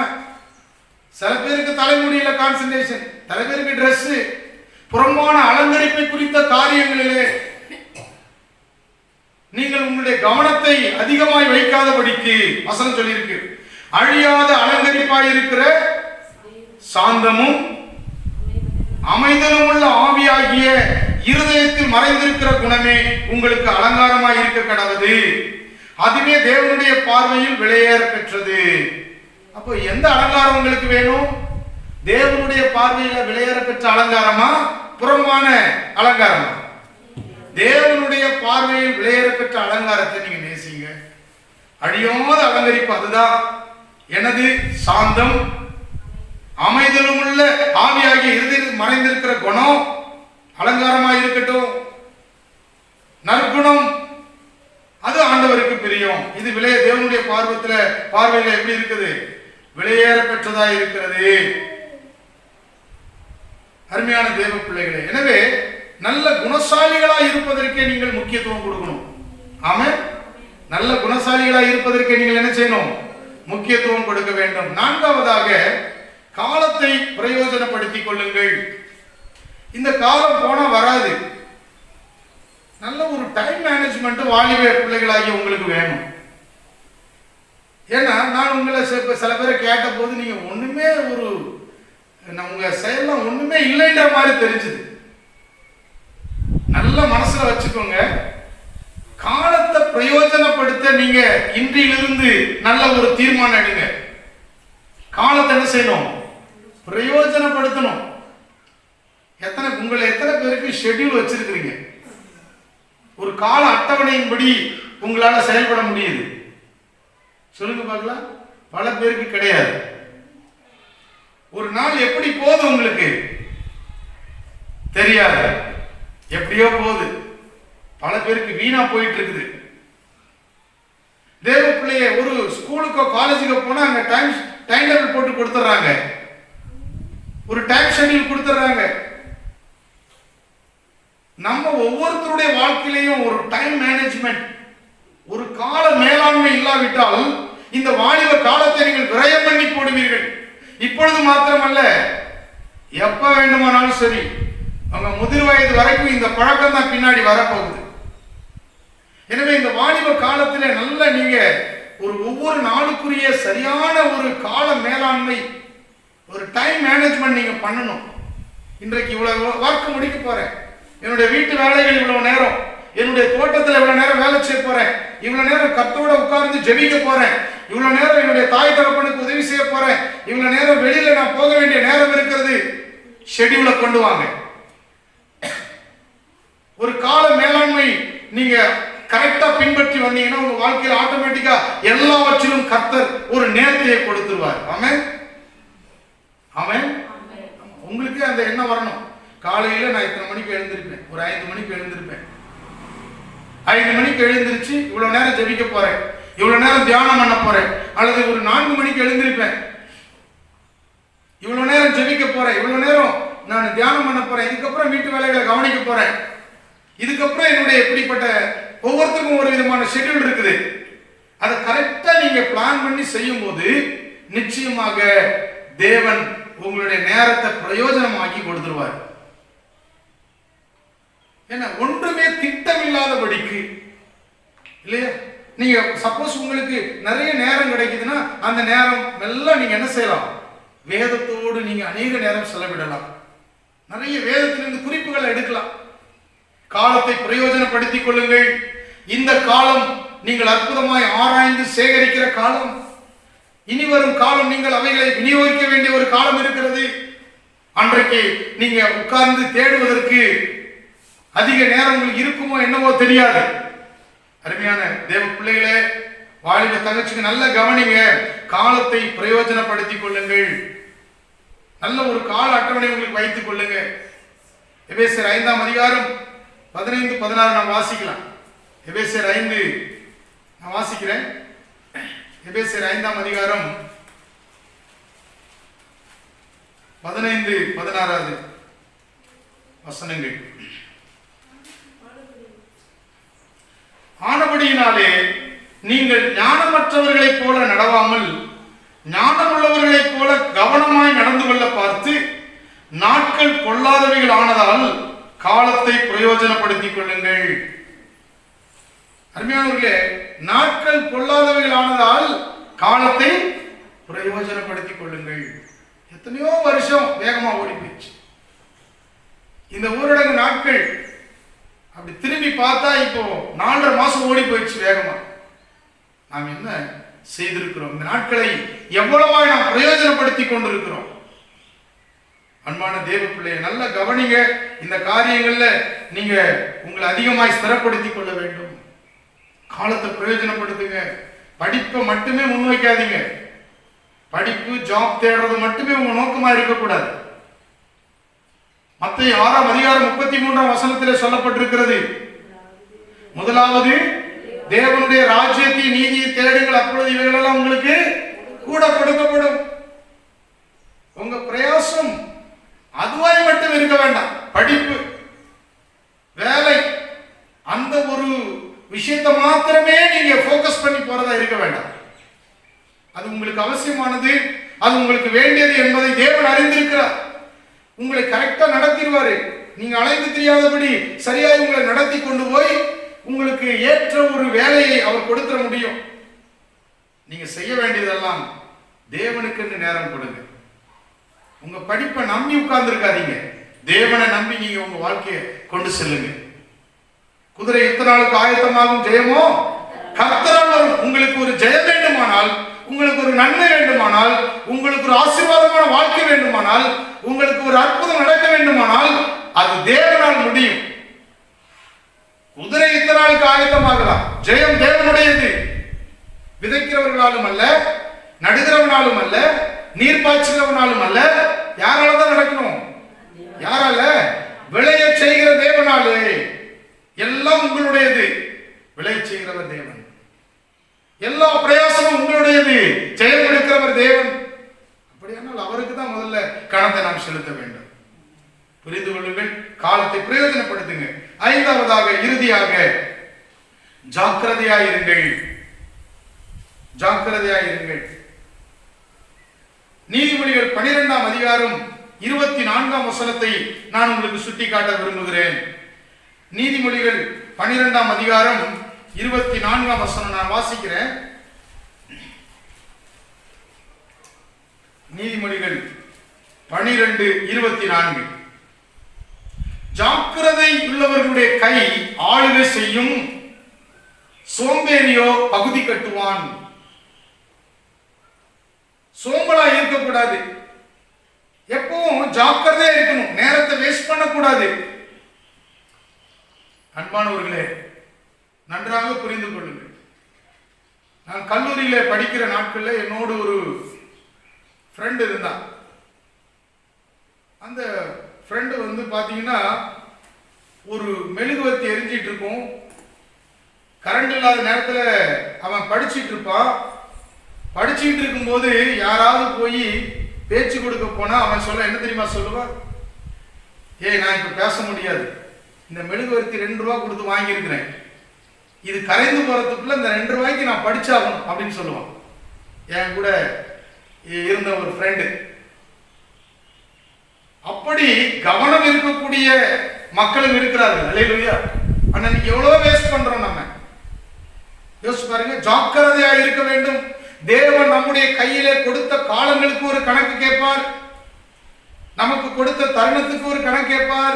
சில பேருக்கு தலைமுடியில கான்சன்ட்ரேஷன், சில பேருக்கு ட்ரெஸ். புறம்பான அலங்கரிப்பை குறித்த காரியங்களிலே நீங்கள் உங்களுடைய கவனத்தை அதிகமாய் வைக்காதபடிக்கு வசனம் சொல்லியிருக்கு. அழியாத அலங்கரிப்பாய் இருக்கிற சாந்தமும் அமைதலும் உள்ள ஆவியாகிய இருதயத்தில் மறைந்திருக்கிற குணமே உங்களுக்கு அலங்காரமாய் இருக்க கடவது. அதுவே தேவனுடைய பார்வையில் விலையேற பெற்றது. அப்போ எந்த அலங்காரம் உங்களுக்கு வேணும்? தேவனுடைய பார்வையில விலையேற பெற்ற அலங்காரமா, புறம்பான அலங்காரமா? தேவனுடைய பார்வையில் விலையேற பெற்ற அலங்காரத்தை நீங்க நேசிங்க. அழியாத அலங்கரிப்பு அதுதான். எனது சாந்தம் அமைதலும் உள்ள ஆவியாகிய இருதயத்தில் மறைந்திருக்கிற குணம் அலங்காரமாக இருக்கட்டும். நற்குணம் அது ஆண்டவருக்கு பிரியம். இது தேவனுடைய பார்வையில எப்படி இருக்குது? விலையேற பெற்றதா இருக்கிறது. அருமையான தேவ பிள்ளைகளே, எனவே நல்ல குணசாலிகளா இருப்பதற்கே நீங்கள் முக்கியத்துவம் கொடுக்கணும். ஆமென். நல்ல குணசாலிகளா இருப்பதற்கே நீங்கள் என்ன செய்யணும்? முக்கியத்துவம் கொடுக்க வேண்டும். 4வதாக காலத்தை பிரயோஜனப்படுத்திக் கொள்ளுங்கள். இந்த காலம் போனா வராது. நல்ல ஒரு டைம் மேனேஜ்மெண்ட் வாலிப பிள்ளைகளாகி உங்களுக்கு வேணும். ஏன்னா நான் உங்களை சில பேரை கேட்ட போது நீங்க ஒண்ணுமே உங்க செயலாம் ஒண்ணுமே இல்லைன்ற மாதிரி தெரிஞ்சது. நல்ல மனசுல வச்சுக்கோங்க. காலத்தை பிரயோஜனப்படுத்த நீங்க இன்றிலிருந்து நல்ல ஒரு தீர்மானம் எடுங்க. காலத்தை என்ன செய்யணும்? பிரயோஜனப்படுத்தணும். எத்தனை பேருக்கு ஷெட்யூல் வச்சிருக்கிறீங்க? ஒரு கால அட்டவணையின்படி உங்களால செயல்பட முடியுது? சொல்லுங்க பார்க்கலாம். பல பேருக்கு கிடையாது. ஒரு நாள் எப்படி போகுது உங்களுக்கு தெரியாது. எப்படியோ போகுது. பல பேருக்கு வீணா போயிட்டு இருக்குது. தேவ பிள்ளைய ஒரு ஸ்கூலுக்கோ காலேஜுக்கோ போனா அங்க டைம் டேபிள் போட்டு கொடுத்துறாங்க. ஒரு டைம் ஷெட்யூல் கொடுத்துறாங்க. நம்ம ஒவ்வொருத்தருடைய வாழ்க்கையிலையும் ஒரு டைம் மேனேஜ்மெண்ட், ஒரு கால மேலாண்மை இல்லாவிட்டால் இந்த வாலிப காலத்தை நீங்கள் விரயம் பண்ணி போடுவீர்கள். இப்பொழுது மாத்திரமல்ல, எப்ப வேண்டுமானாலும் சரி, அவங்க முதிர் வயது வரைக்கும் இந்த பழக்கம் தான் பின்னாடி வரப்போகுது. எனவே இந்த வாலிப காலத்திலே நல்ல நீங்க ஒவ்வொரு நாளுக்குரிய சரியான ஒரு கால மேலாண்மை, ஒரு டைம் மேனேஜ்மெண்ட் நீங்க பண்ணணும். இன்றைக்கு இவ்வளவு ஒர்க் முடிக்க போறேன், என்னுடைய வீட்டு வேலைகள் இவ்வளவு நேரம், என்னுடைய தோட்டத்தில் இவ்வளவு நேரம் வேலை செய்ய போறேன், இவ்வளவு நேரம் கர்த்தரோட உட்கார்ந்து ஜெபிக்க போறேன், இவ்வளவு நேரம் என்னுடைய தாய் தகப்பனுக்கு உதவி செய்ய போறேன், இவ்வளவு நேரம் வெளியில நான் போக வேண்டிய நேரம் இருக்கிறது. ஷெட்யூலை கொண்டு வாங்க. ஒரு கால மேலாண்மை நீங்க கரெக்டா பின்பற்றி வந்தீங்கன்னா உங்க வாழ்க்கையில் ஆட்டோமேட்டிக்கா எல்லாவற்றிலும் கர்த்தர் ஒரு நேர்த்தியை கொடுத்துருவார். ஆமென், ஆமென். உங்களுக்கு அந்த எண்ணம் வரணும். காலையில நான் இத்தனை மணிக்கு எழுந்திருப்பேன், ஒரு 5 மணிக்கு எழுந்திருப்பேன், 5 மணிக்கு எழுந்திருச்சு இவ்வளவு நேரம் ஜெபிக்க போறேன், இவ்வளவு நேரம் தியானம் பண்ண போறேன், அல்லது ஒரு 4 மணிக்கு எழுந்திருப்பேன், இவ்வளவு நேரம் ஜெபிக்க போறேன், இவ்வளவு நேரம் நான் தியானம் பண்ண போறேன், இதுக்கப்புறம் வீட்டு வேலைகளை கவனிக்க போறேன், இதுக்கப்புறம் என்னுடைய எப்படிப்பட்ட ஒவ்வொருத்தருக்கும் ஒரு விதமான ஷெட்யூல் இருக்குது. அதை கரெக்டா நீங்க பிளான் பண்ணி செய்யும் போது நிச்சயமாக தேவன் உங்களுடைய நேரத்தை பிரயோஜனமாக்கி கொடுத்துருவார். என்ன, ஒன்றுமே திட்டம் இல்லாதபடிக்கு இல்லையா? நீங்க சப்போஸ் உங்களுக்கு நிறைய நேரம் கிடைக்குதுன்னா அந்த நேரம் எல்லாம் நீங்க என்ன செய்யலாம், வேதத்தோடு நீங்க அநேக நேரம் செலவிடலாம். நிறைய வேதத்திலிருந்து குறிப்புகளை எடுக்கலாம். காலத்தை பிரயோஜனப்படுத்திக் கொள்ளுங்கள். இந்த காலம் நீங்கள் அற்புதமாய் ஆராய்ந்து சேகரிக்கிற காலம். இனி வரும் காலம் நீங்கள் அவைகளை விநியோகிக்க வேண்டிய ஒரு காலம் இருக்கிறது. அன்றைக்கு நீங்க உட்கார்ந்து தேடுவதற்கு அதிக நேரம் உங்களுக்கு இருக்குமோ என்னவோ தெரியாது. அருமையான தேவ பிள்ளைகளே, வாலிப தங்கச்சிக்கு நல்ல கவனிங்க. காலத்தை பிரயோஜனப்படுத்திக் கொள்ளுங்கள். நல்ல ஒரு கால அட்டவணை உங்களுக்கு வைத்துக் கொள்ளுங்க. எபேசியர் 5ஆம் அதிகாரம் 15-16 நாம் வாசிக்கலாம். எபேசியர் 5 நான் வாசிக்கிறேன். எபேசியர் 5ஆம் அதிகாரம் 15-16 வசனங்கள். ஆனபடியினாலே நீங்கள் ஞானமற்றவர்களைப் போல நடவாமல் ஞானமுள்ளவர்களைப் போல கவனமாய் நடந்து கொள்ள பார்த்து நாட்கள் பொல்லாதவைகள் ஆனதால் காலத்தை பிரயோஜனப்படுத்திக் கொள்ளுங்கள். அருமையானவர்களே, நாட்கள் பொல்லாதவைகள் ஆனதால் காலத்தை பிரயோஜனப்படுத்திக் கொள்ளுங்கள். எத்தனையோ வருஷம் வேகமா ஓடி போயிடுச்சு. இந்த ஊரடங்கு நாட்கள் அப்படி திரும்பி பார்த்தா இப்போ 4.5 மாசம் ஓடி போயிடுச்சு வேகமா. நாம் என்ன செய்திருக்கிறோம்? இந்த நாட்களை எவ்வளவா நாம் பிரயோஜனப்படுத்தி கொண்டிருக்கிறோம்? அன்பான தேவ பிள்ளையை நல்ல கவனிங்க. இந்த காரியங்கள்ல நீங்க உங்களை அதிகமாய் ஸ்திரப்படுத்திக் கொள்ள வேண்டும். காலத்தை பிரயோஜனப்படுத்துங்க. படிப்பை மட்டுமே முன்வைக்காதீங்க. படிப்பு ஜாப் தேடுறது மட்டுமே உங்க நோக்கமா இருக்கக்கூடாது. மத்தேயு 6ஆம் அதிகாரம் 33ஆம் வசனத்திலே சொல்லப்பட்டிருக்கிறது, முதலாவது தேவனுடைய ராஜ்யத்தை நீதியை தேடுங்கள், அப்பொழுது இவைகளெல்லாம் உங்களுக்கு கூட கொடுக்கப்படும். உங்க பிரயாசம் அதுவாய் மட்டும் இருக்க வேண்டாம். படிப்பு, வேலை, அந்த ஒரு விஷயத்தை மாத்திரமே நீங்க போக்கஸ் பண்ணி போறதா இருக்க வேண்டாம். அது உங்களுக்கு அவசியமானது, அது உங்களுக்கு வேண்டியது என்பதை தேவன் அறிந்திருக்கிறார். உங்களை கரெக்டா நடத்திடுவாரு. நீங்க அலைந்து தெரியாதபடி சரியாய் உங்களை நடத்தி கொண்டு போய் உங்களுக்கு ஏற்ற ஒரு வேலையை அவர் கொடுத்துட முடியும். நீங்க செய்ய வேண்டியதெல்லாம் தேவனுக்கு நேரம் கொடுங்க. உங்க படிப்பை நம்பி உட்கார்ந்து இருக்காதீங்க. தேவனை நம்பி நீங்க உங்க வாழ்க்கையை கொண்டு செல்லுங்க. குதிரை எத்தனை நாளுக்கு ஆயத்தமாகும், ஜெயமோ கர்த்தரால் வரும். உங்களுக்கு ஒரு ஜெயம் வேண்டுமானால், உங்களுக்கு ஒரு நன்மை வேண்டுமானால், உங்களுக்கு ஒரு ஆசீர்வாதமான வாழ்க்கை வேண்டுமானால், உங்களுக்கு ஒரு அற்புதம் நடக்க வேண்டுமானால் அது தேவனால் முடியும். குதிரை இத்தனை நாளுக்கு ஆயத்தமாகலாம். ஜெயம் தேவனுடையது. விதைக்கிறவர்களாலும் அல்ல, நடுகிறவனாலும் அல்ல, நீர் பாய்ச்சுகிறவனாலும் அல்ல. யாரால தான் நடக்கணும்? யாரால? விளைய செய்கிற தேவனாலே. எல்லாம் உங்களுடையது. விளைய செய்கிறவர் தேவன். எல்லா பிரயாசமும் உங்களுடையது. ஜெயம் கொடுக்கிறவர் தேவன். அப்படியானால் அவருக்கு தான் முதல்ல கணத்தை நாம் செலுத்த வேண்டும். புரிந்து கொள்ளுங்கள். காலத்தை பிரயோஜனப்படுத்துங்க. 5ஆவதாக, இறுதியாக, ஜாக்கிரதையாயிருங்கள். ஜாக்கிரதையாயிருங்கள். நீதிமொழிகள் 12ஆம் அதிகாரம் 24ஆம் வசனத்தை நான் உங்களுக்கு சுட்டிக்காட்ட விரும்புகிறேன். நீதிமொழிகள் 12ஆம் அதிகாரம் 24ஆம் வசனம் நான் வாசிக்கிறேன். நீதிமொழிகள் 12:24. ஜாக்கிரதை உள்ளவர்களுடைய கை ஆளுகை செய்யும், சோம்பேறியோ பகுதி கட்டுவான். சோம்பலா இருக்கக்கூடாது, எப்பவும் ஜாக்கிரதையா இருக்கணும், நேரத்தை வேஸ்ட் பண்ணக்கூடாது. அன்பானவர்களே, நன்றாக புரிந்து கொள்ளுங்கள். நான் கல்லூரியில படிக்கிற நாட்கள்ல என்னோடு ஒரு ஃப்ரெண்ட் இருந்தான். அந்த ஃப்ரெண்டு வந்து பாத்தீங்கன்னா ஒரு மெழுகுவர்த்தி எரிஞ்சிட்டு இருக்கும். கரண்ட் இல்லாத நேரத்தில் அவன் படிச்சுட்டு இருப்பான். படிச்சுட்டு இருக்கும்போது யாராவது போய் பேச்சு கொடுக்க போனா அவன் சொல்ல என்ன தெரியுமா சொல்லுவான்? ஏய், நான் இப்ப பேச முடியாது, இந்த மெழுகுவர்த்தி 2 ரூபா கொடுத்து வாங்கியிருக்கிறேன், இது கரைந்து போறதுக்குள்ள இந்த 2 ரூபாய்க்கு நான் படிச்சாகணும் அப்படின்னு சொல்லுவான். என் கூட இருந்த ஒரு ஃப்ரெண்டு. அப்படி கவனம் இருக்கக்கூடிய மக்களும் இருக்கிறார்கள். அல்லேலூயா. அன்னைக்கு எவ்வளவு வேஸ்ட் பண்றோம் நம்ம. யோசிச்சு பாருங்க. ஜாக்கிரதையா இருக்க வேண்டும். தேவன் நம்முடைய கையிலே கொடுத்த காலங்களுக்கு ஒரு கணக்கு கேட்பார், நமக்கு கொடுத்த தருணத்துக்கு ஒரு கணக்கு கேட்பார்,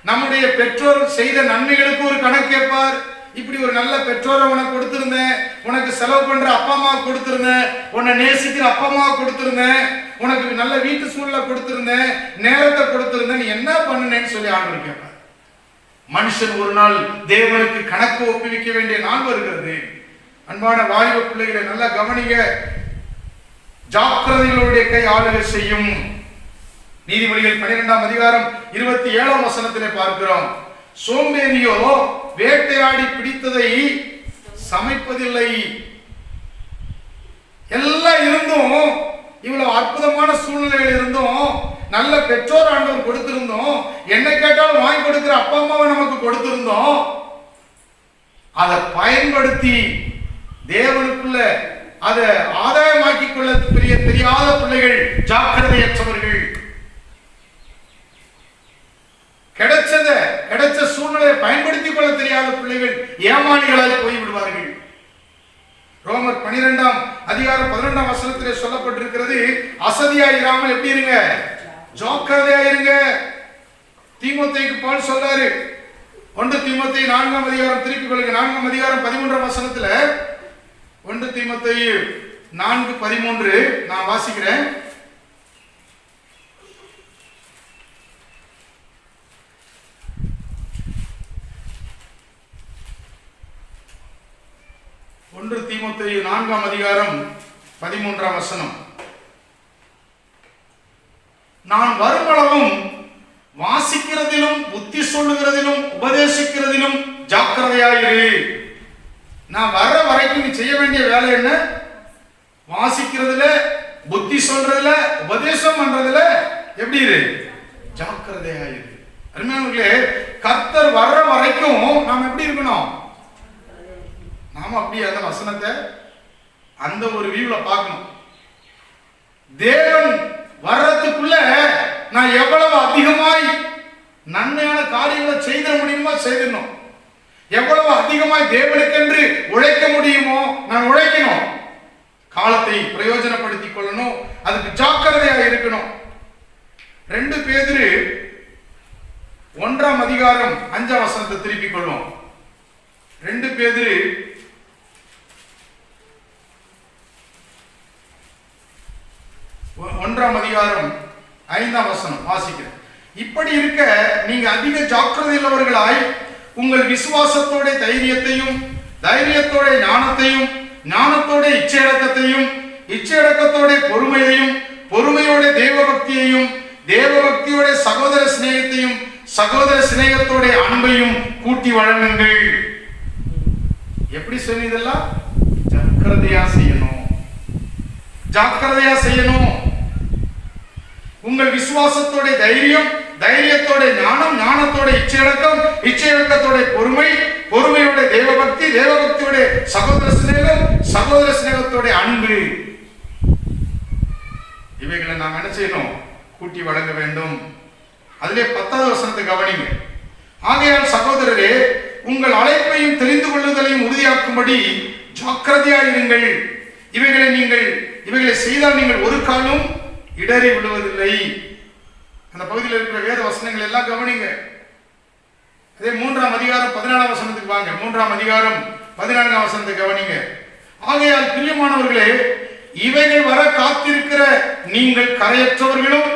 நம்முடைய பெற்றோர் செய்த நன்மைகளுக்கு ஒரு கணக்கு கேட்பார். இப்படி ஒரு நல்ல பெற்றோரை உனக்கு கொடுத்திருந்தேன், உனக்கு செலவு பண்ற அப்பா அம்மா கொடுத்திருந்தேன், உன்னை நேசிக்கிற அப்பா அம்மா கொடுத்திருந்தேன், உனக்கு நல்ல வீட்டு சூழலை கொடுத்திருந்தேன், நேரத்தை கொடுத்திருந்தேன், நீ என்ன பண்ணுனேன்னு சொல்லி ஆண்டவர் கேட்பார். மனுஷன் ஒரு நாள் தேவனுக்கு கணக்கு ஒப்புவிக்க வேண்டிய நாள் வருகிறது. அன்பான வாலிப பிள்ளைகளை நல்லா கவனிங்க. ஜாக்கிரதைகளுடைய கை ஆளுகை செய்யும். நீதிமொழிகள் 12:27 பார்க்கிறோம். சோம்பேறியோ வேட்டையாடி பிடித்ததை சமைப்பதில்லை. எல்லாம் இருந்தும், இவ்வளவு அற்புதமான சூழ்நிலைகள் இருந்தும், நல்ல பெற்றோர் ஆண்டவர் கொடுத்திருந்தோம், என்ன கேட்டாலும் வாங்கி கொடுக்கிற அப்பா அம்மாவை நமக்கு கொடுத்திருந்தோம், அதை பயன்படுத்தி தேவனுக்குள்ள அதை ஆதாயமாக்கி கொள்ள தெரியாத பிள்ளைகள், ஜாக்கிரதையற்றவர்கள். கிடைச்ச சூழ்நிலையை பயன்படுத்திக் கொள்ள தெரியாத பிள்ளைகள் ஏமாளிகளாய் போய்விடுவார்கள். ரோமர் 12:11 சொல்லப்பட்டிருக்கிறது, அசதியா இராமல் எப்படி இருங்க? ஜாக்கிரதையா இருங்க. தீமோத்தேயுக்கு பவுல் சொல்றாரு, 1 தீமோத்தேயு 4 திருப்பிக் கொள்ளுங்க. 4:13 1 தீமோத்தேயு 4:13 நான் வாசிக்கிறேன். தீமோத்தேயு 4:13 நான் வருமளவும் வாசிக்கிறதிலும் புத்தி சொல்லுகிறதிலும் உபதேசிக்கிறதிலும் ஜாக்கிரதையாயிரு. நான் வர்ற வரைக்கும் நீ செய்ய வேண்டிய வேலை என்ன? வாசிக்கிறதுல, புத்தி சொல்றதுல, உபதேசம் பண்றதுல எப்படி இரு? ஜாக்கிரதையாயிரு. அருமையானவர்களே, கர்த்தர் வர்ற வரைக்கும் நாம் எப்படி இருக்கணும்? நாம அப்படி அந்த வசனத்தை அந்த ஒரு வியூல பார்க்கணும். தேவன் வர்றதுக்குள்ள நான் எவ்வளவு அதிகமாய் நன்மையான காரியங்களை செய்த முடியுமோ செய்திடணும். எவ்வளவு அதிகமாய் தேவனுக்கென்று உழைக்க முடியுமோ நான் உழைக்கணும். காலத்தை பிரயோஜனப்படுத்திக் கொள்ளணும். அதுக்கு ஜாக்கிரதையா இருக்கணும். 2 பேதுரு 1:5 திருப்பிக் கொள்வோம். 2 பேதுரு 1:5 வாசிக்கிறேன். இப்படி இருக்க நீங்க அதிக ஜாக்கிரதை உள்ளவர்களாய் உங்கள் விசுவாசத்தோட தைரியத்தையும், தைரியத்தோட ஞானத்தையும், ஞானத்தோட இச்சையடக்கத்தையும், இச்சையடக்கத்தோட பொறுமையையும், பொறுமையோட தேவபக்தியையும், தேவபக்தியோட சகோதர சிநேகத்தையும், சகோதர சிநேகத்தோட அன்பையும் கூட்டி வழங்குங்கள். எப்படி சொன்னதெல்லாம் ஜாக்கிரதையா செய்யணும், ஜாக்கிரதையா செய்யணும். உங்கள் விசுவாசத்தோட தைரியம், தைரியத்தோட ஞானம், ஞானத்தோட இச்சையடக்கம், இச்சையடக்கத்தோட பொறுமை, பொறுமையோட தேவபக்தி, தேவபக்தியோட சகோதர சிநேகம், சகோதர சிநேகத்தோட அன்பு, இவைகளை நாம் என்ன செய்யணும்? கூட்டி வழங்க வேண்டும். அதிலே 10 கவனிங்க. ஆகையால் சகோதரரே, உங்கள் அழைப்பையும் தெரிந்து கொள்ளுதலையும் உறுதியாக்கும்படி ஜாக்கிரதையாயிருங்கள். இவைகளை செய்தால் நீங்கள் ஒரு காலம் இடறி விழுவதில்லை. அந்த பகுதியில் இருக்கிற வேத வசனங்கள் எல்லாம் கவனிங்க. அதே 3ஆம் அதிகாரம் 14ஆம் வசனத்துக்கு வாங்க. 3ஆம் அதிகாரம் 14ஆம் வசனத்தை கவனிங்க. ஆகையால் பிரியமானவர்களே, இவைகள் வர காத்திருக்கிற நீங்கள் கரையற்றவர்களும்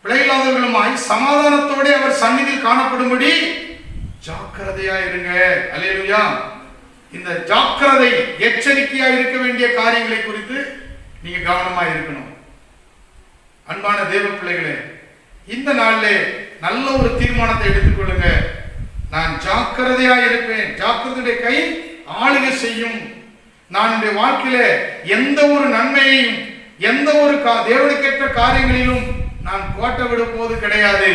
பிழையில்லாதவர்களுமாய் சமாதானத்தோட அவர் சந்நிதியில் காணப்படும்படி ஜாக்கிரதையா இருங்க. அல்லேலூயா. இந்த ஜாக்கிரதை, எச்சரிக்கையா இருக்க வேண்டிய காரியங்களை குறித்து நீங்க கவனமா இருக்கணும். அன்பான தேவ பிள்ளைகளே, இந்த நாளிலே நல்ல ஒரு தீர்மானத்தை எடுத்துக்கொள்ளுங்க. நான் ஜாக்கிரதையா இருப்பேன். ஜாக்கிரதையுடைய கை ஆளுகை செய்யும். நான் என்னுடைய வாழ்க்கையில எந்த ஒரு நன்மையையும் எந்த ஒரு தேவனுக்கேற்ற காரியங்களிலும் நான் கோட்டை விட போவது கிடையாது.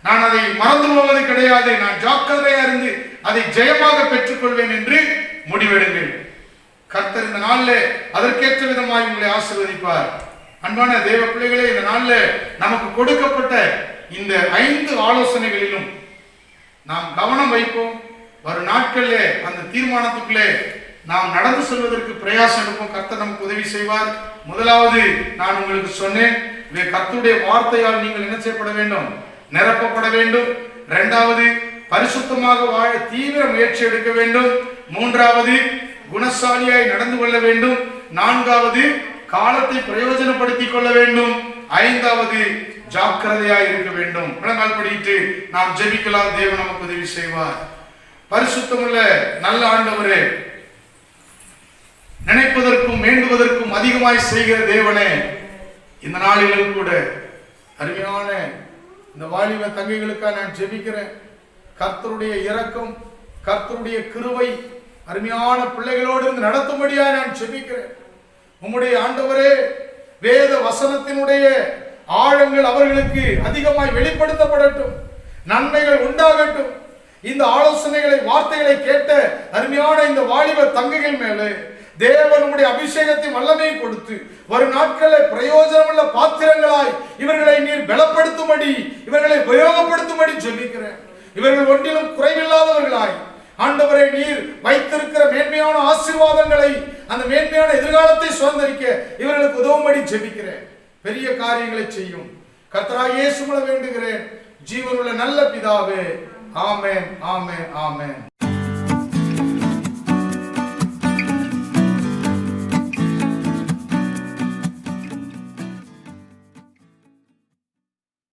நான் அதை மறந்து போவது கிடையாது. நான் ஜாக்கிரதையா இருந்து அதை ஜெயமாக பெற்றுக்கொள்வேன் என்று முடிவெடுங்கள். கர்த்தர் இந்த நாளில் அதற்கேற்ற விதமாய் உங்களை ஆசீர்வதிப்பார். அன்பான தேவ பிள்ளைகளே, இந்த நாளில் நமக்கு கொடுக்கப்பட்ட இந்த 5 ஆலோசனைகளிலும் நாம் கவனம் வைப்போம். வரும் நாட்களில் அந்த தீர்மானத்துக்குள்ளே நாம் நடந்து செல்வதற்கு பிரயாசம் எடுப்போம். கர்த்தர் நமக்கு உதவி செய்வார். முதலாவது, நான் உங்களுக்கு சொன்னேன், கர்த்தருடைய வார்த்தையால் நீங்கள் என்ன செய்யப்பட வேண்டும்? நிரப்பப்பட வேண்டும். 2வது, பரிசுத்தமாக வாழ தீவிர முயற்சி எடுக்க வேண்டும். 3வது, குணசாலியாய் நடந்து கொள்ள வேண்டும். 4வது, காலத்தை பிரயோஜனப்படுத்திக் கொள்ள வேண்டும். 5வது, ஜாக்கிரதையாய் இருக்க வேண்டும். முழங்கால் படிட்டு நாம் ஜெபிக்கலாம். தேவன் நமக்கு உதவி செய்வார். பரிசுத்தமுள்ள நல்ல ஆண்டவரே, நினைப்பதற்கும் வேண்டுவதற்கும் அதிகமாய் செய்கிற தேவனே, இந்த நாளிலும் கூட அருமையான இந்த வாலிப தங்கைகளுக்காக நான் ஜெபிக்கிறேன். கர்த்தருடைய இரக்கம், கர்த்தருடைய கிருபை அருமையான பிள்ளைகளோடு இருந்து நடத்தும்படியா நான் ஜெபிக்கிறேன். உம்முடைய ஆண்டவரே, வேத வசனத்தினுடைய ஆழங்கள் அவர்களுக்கு அதிகமாய் வெளிப்படுத்தப்படட்டும். நன்மைகள் உண்டாகட்டும். இந்த ஆலோசனைகளை, வார்த்தைகளை கேட்ட அருமையான இந்த வாலிப தங்கைகள் மேலே தேவனுடைய அபிஷேகத்தை வல்லமை கொடுத்து வரும் நாட்களில் பிரயோஜனமுள்ள பாத்திரங்களாய் இவர்களை நீர் பலப்படுத்தும்படி, இவர்களை உபயோகப்படுத்தும்படி ஜெபிக்கிறேன். இவர்கள் ஒன்றிலும் குறைவில்லாதவர்களாய் ஆண்டவரே, நீர் வைத்திருக்கிற மேன்மையான ஆசீர்வாதங்களை, அந்த மேன்மையான எதிர்காலத்தை சுதந்திரிக்க இவர்களுக்கு உதவும்படி ஜெபிக்கிறேன். பெரிய காரியங்களை செய்யும் கர்த்தராகிய இயேசுவிலே வேண்டுகிறேன், ஜீவனுள்ள நல்ல பிதாவே. ஆமென், ஆமென், ஆமென்.